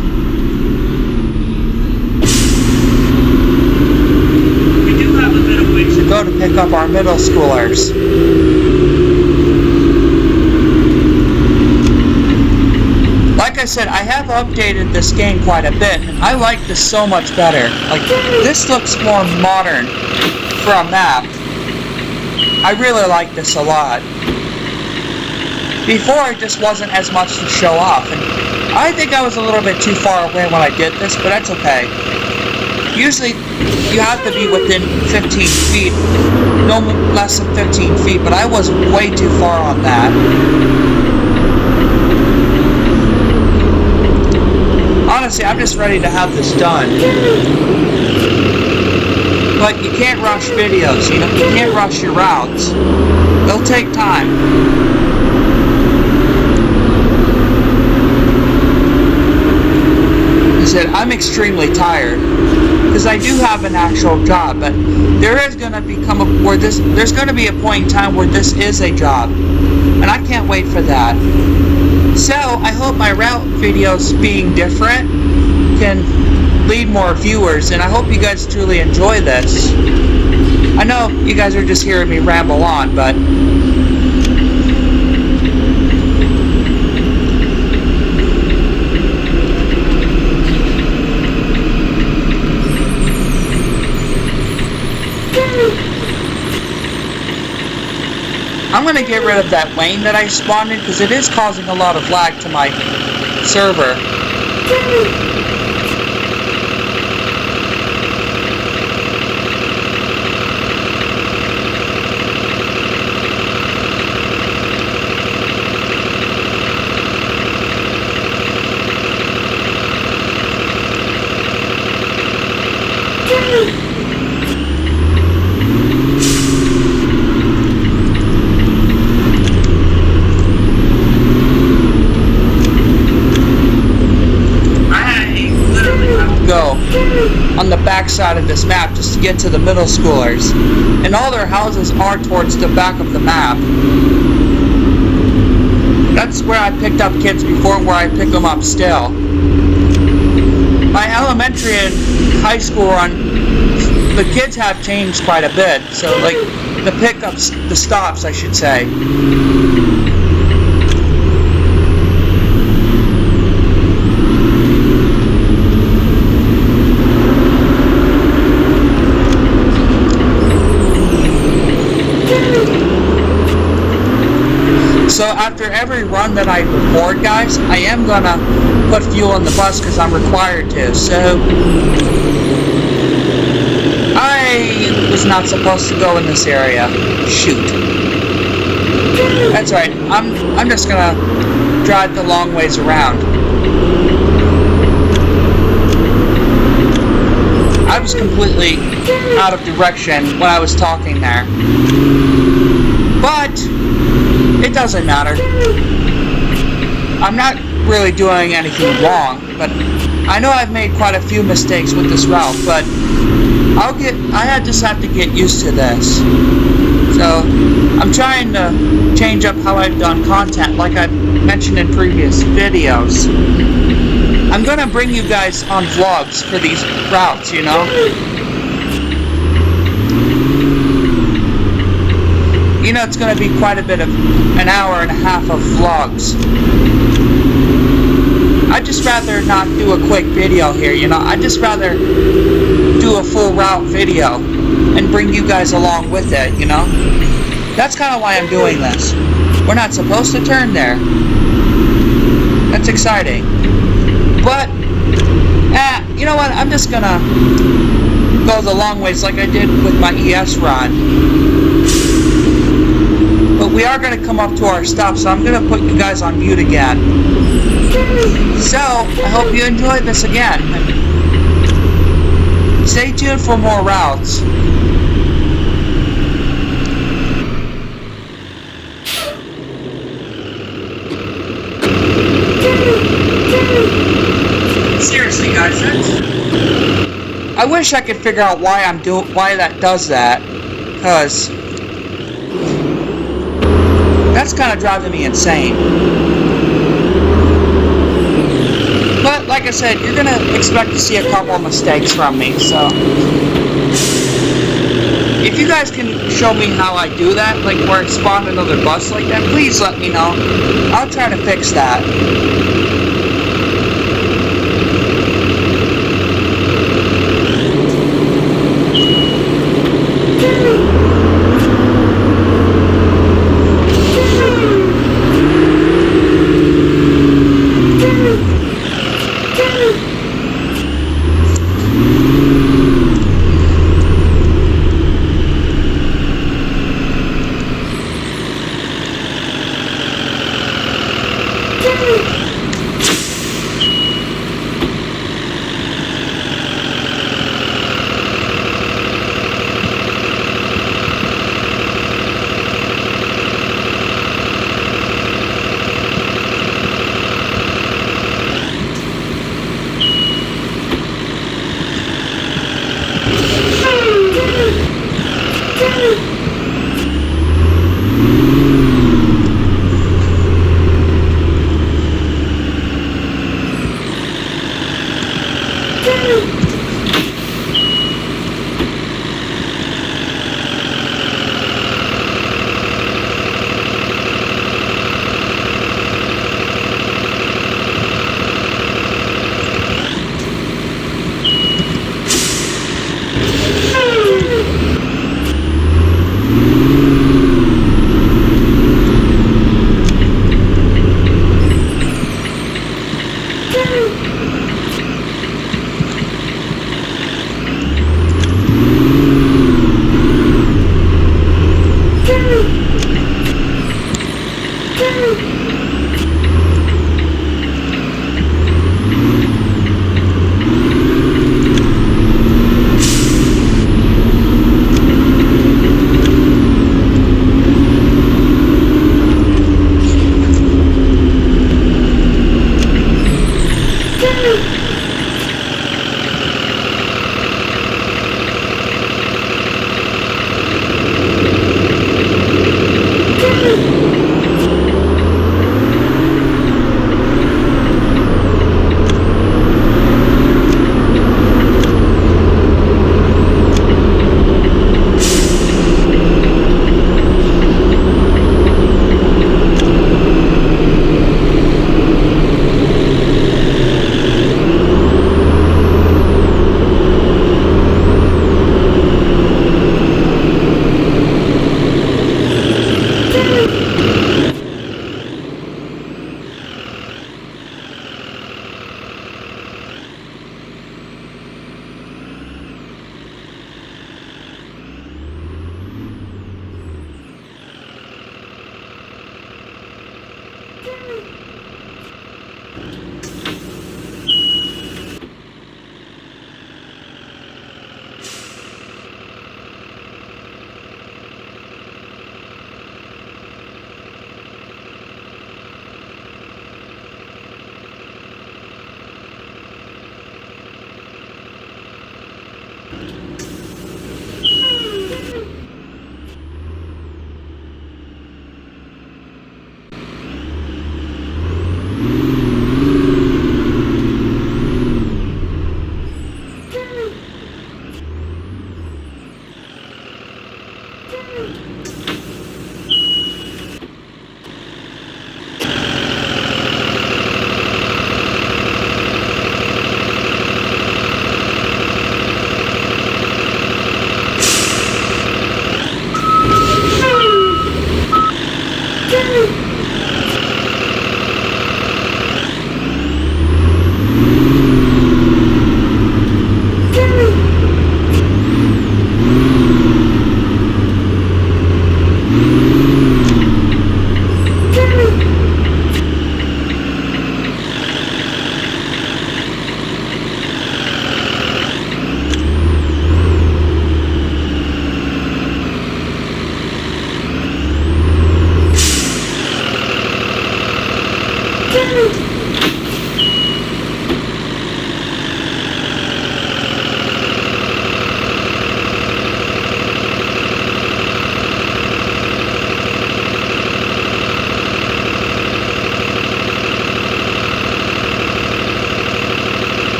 We do have a bit of ways to go to pick up our middle schoolers. Like I said, I have updated this game quite a bit, and I like this so much better. Like, this looks more modern for a map. I really like this a lot. Before, it just wasn't as much to show off, and I think I was a little bit too far away when I did this, but that's okay. Usually, you have to be within 15 feet, no less than 15 feet, but I was way too far on that. Honestly, I'm just ready to have this done. But you can't rush videos, you know? You can't rush your routes. They'll take time. I said, I'm extremely tired. Because I do have an actual job, but there is going to become there's going to be a point in time where this is a job. And I can't wait for that. So, I hope my route videos being different can lead more viewers, and I hope you guys truly enjoy this. I know you guys are just hearing me ramble on, but I'm going to get rid of that lane that I spawned in because it is causing a lot of lag to my server. On the back side of this map just to get to the middle schoolers, and all their houses are towards the back of the map. That's where I picked up kids before and where I pick them up still. My elementary and high school run, the kids have changed quite a bit, so like the pickups, the stops I should say. So after every run that I record, guys, I am going to put fuel in the bus because I'm required to. So I was not supposed to go in this area. Shoot. That's right. I'm just going to drive the long ways around. I was completely out of direction when I was talking there. But it doesn't matter. I'm not really doing anything wrong, but I know I've made quite a few mistakes with this route, but I just have to get used to this. So I'm trying to change up how I've done content, like I've mentioned in previous videos. I'm gonna bring you guys on vlogs for these routes, you know? You know, it's going to be quite a bit of an hour and a half of vlogs. I'd just rather not do a quick video here, you know. I'd just rather do a full route video and bring you guys along with it, you know. That's kind of why I'm doing this. We're not supposed to turn there. That's exciting. But, you know what? I'm just going to go the long ways like I did with my ES run. But we are going to come up to our stop, so I'm going to put you guys on mute again. So, I hope you enjoyed this again. Stay tuned for more routes. seriously, guys, I wish I could figure out why why that does that, because that's kind of driving me insane. But like I said, you're gonna expect to see a couple of mistakes from me, so if you guys can show me how I do that, like where it spawned another bus like that, please let me know. I'll try to fix that.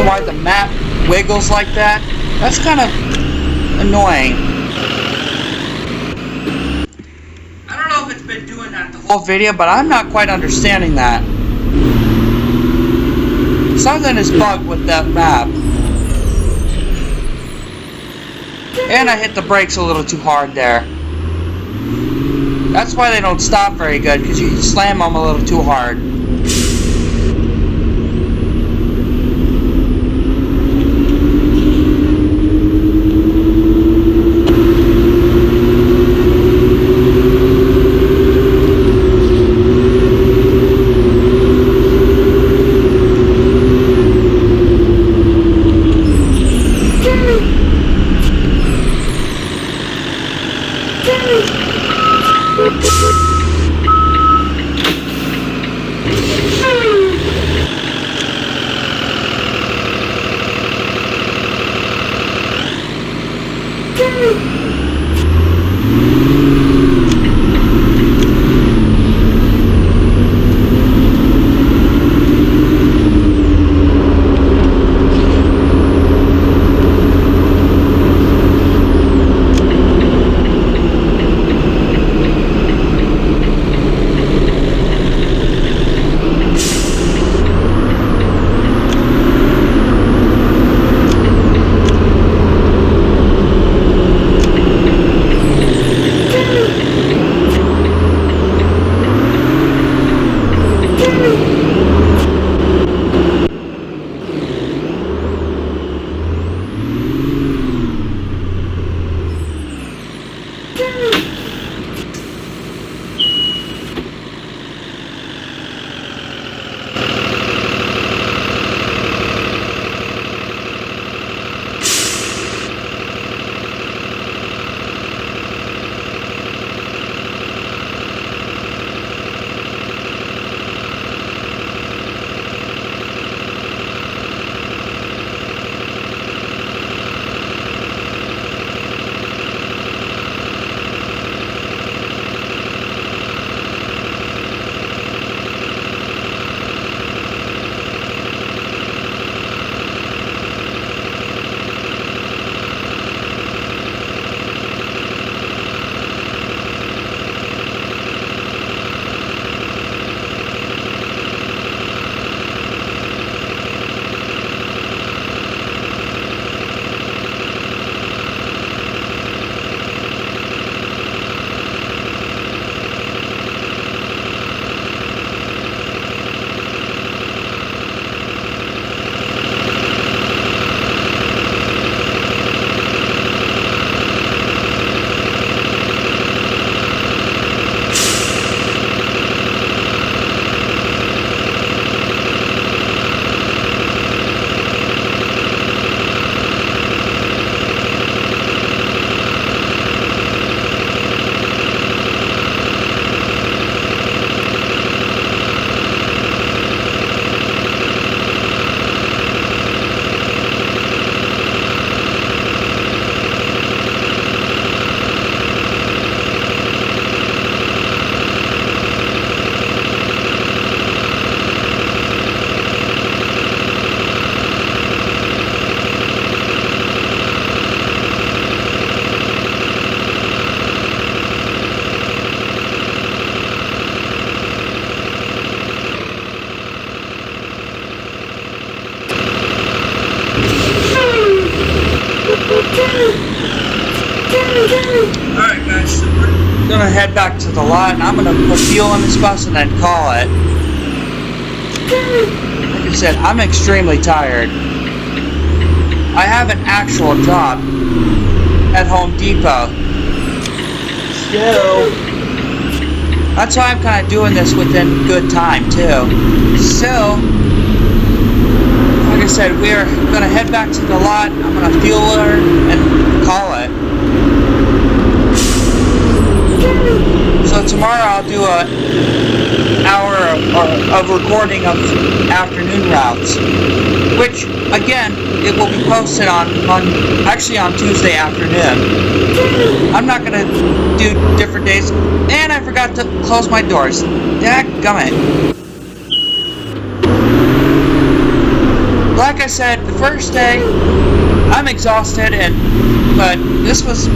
Why the map wiggles like that? That's kind of annoying. I don't know if it's been doing that the whole video, but I'm not quite understanding that. Something is bugged with that map. And I hit the brakes a little too hard there. That's why they don't stop very good, because you slam them a little too hard. gonna head back to the lot and I'm gonna put fuel in this bus and then call it. Like I said, I'm extremely tired. I have an actual job at Home Depot. So that's why I'm kind of doing this within good time too. So, like I said, we're gonna head back to the lot. I'm gonna fuel her and call it. So tomorrow I'll do an hour of recording of afternoon routes, which again it will be posted on Tuesday afternoon. I'm not gonna do different days, and I forgot to close my doors. Dadgummit. Like I said, the first day I'm exhausted, but this was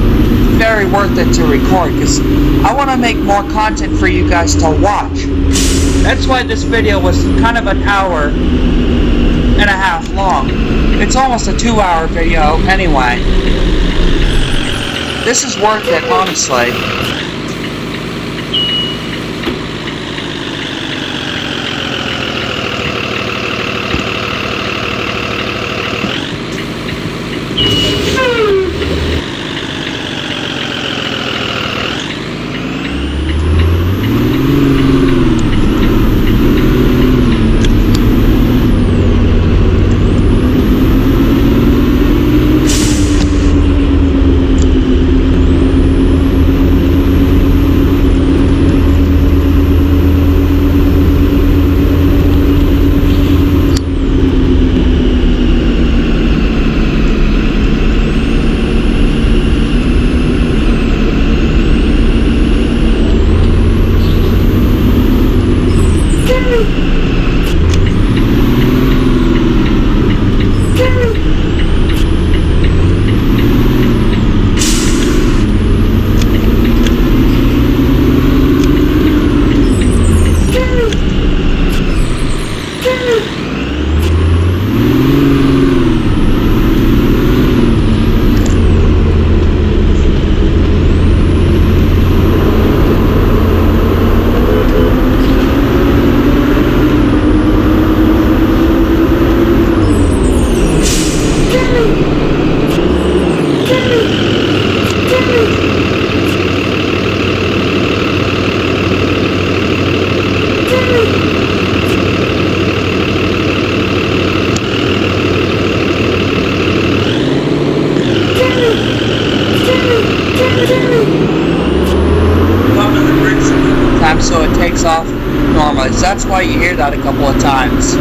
very worth it to record because I want to make more content for you guys to watch. That's why this video was kind of an hour and a half long. It's almost a 2-hour video anyway. This is worth it, honestly. So it takes off normally. So that's why you hear that a couple of times.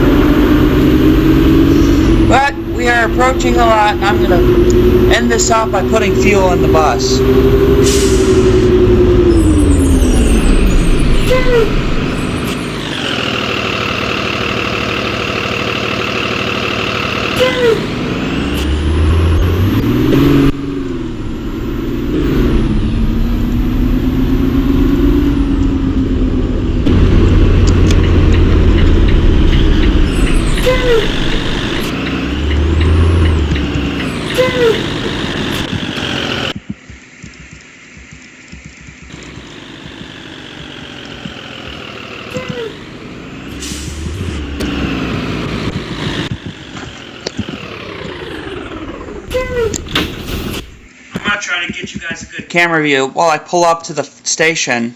But we are approaching a lot, and I'm going to end this off by putting fuel in the bus. I'm gonna try to get you guys a good camera view while I pull up to the station.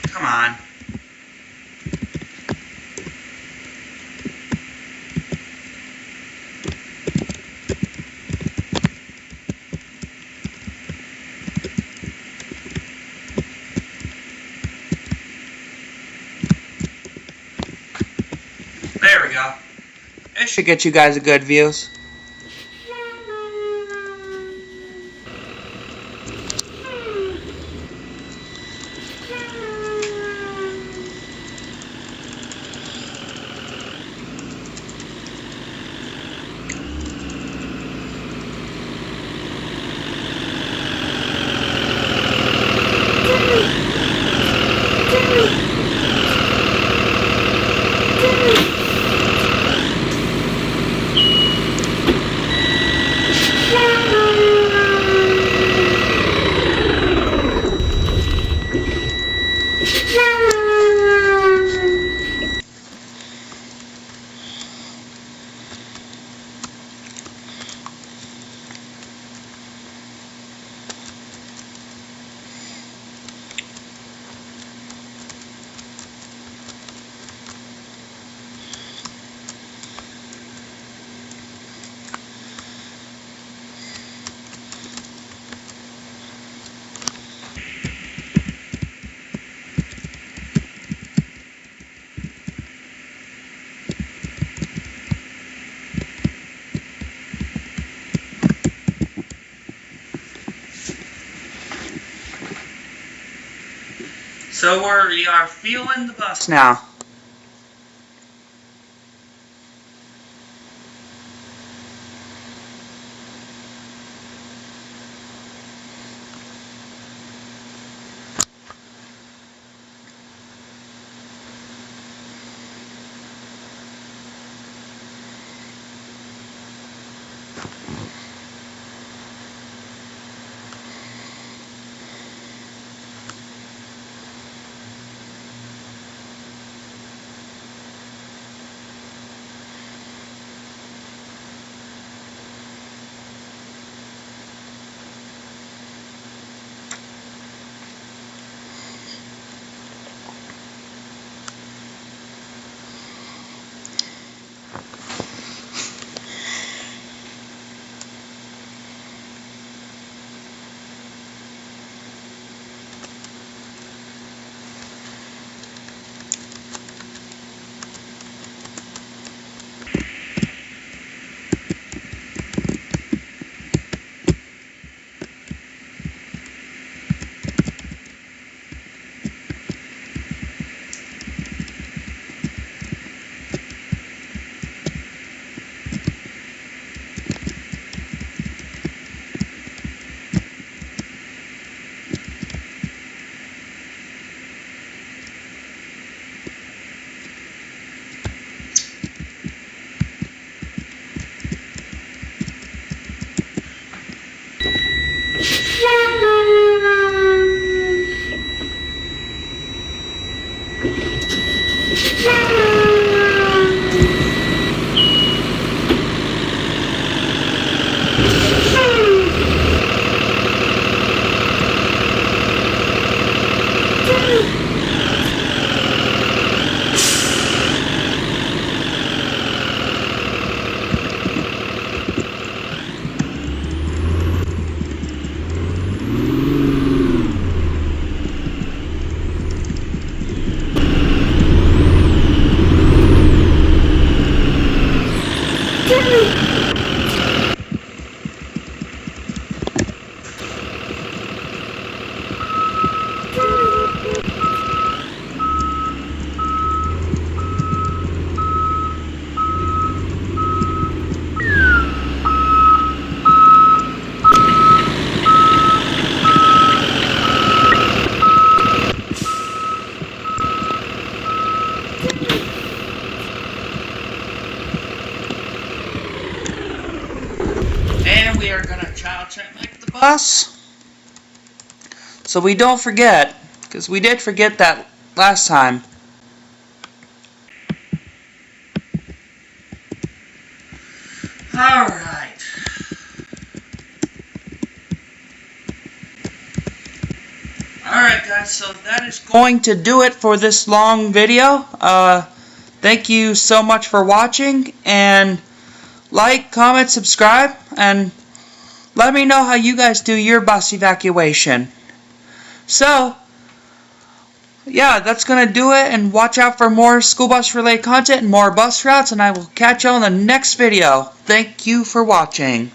Come on. There we go. It should get you guys a good views. So we are fueling the bus now. And we are going to child check the bus. So we don't forget, because we did forget that last time. Alright. Alright guys, so that is going to do it for this long video. Thank you so much for watching, and like, comment, subscribe, and let me know how you guys do your bus evacuation. So, yeah, that's going to do it, and watch out for more school bus related content and more bus routes, and I will catch you on the next video. Thank you for watching.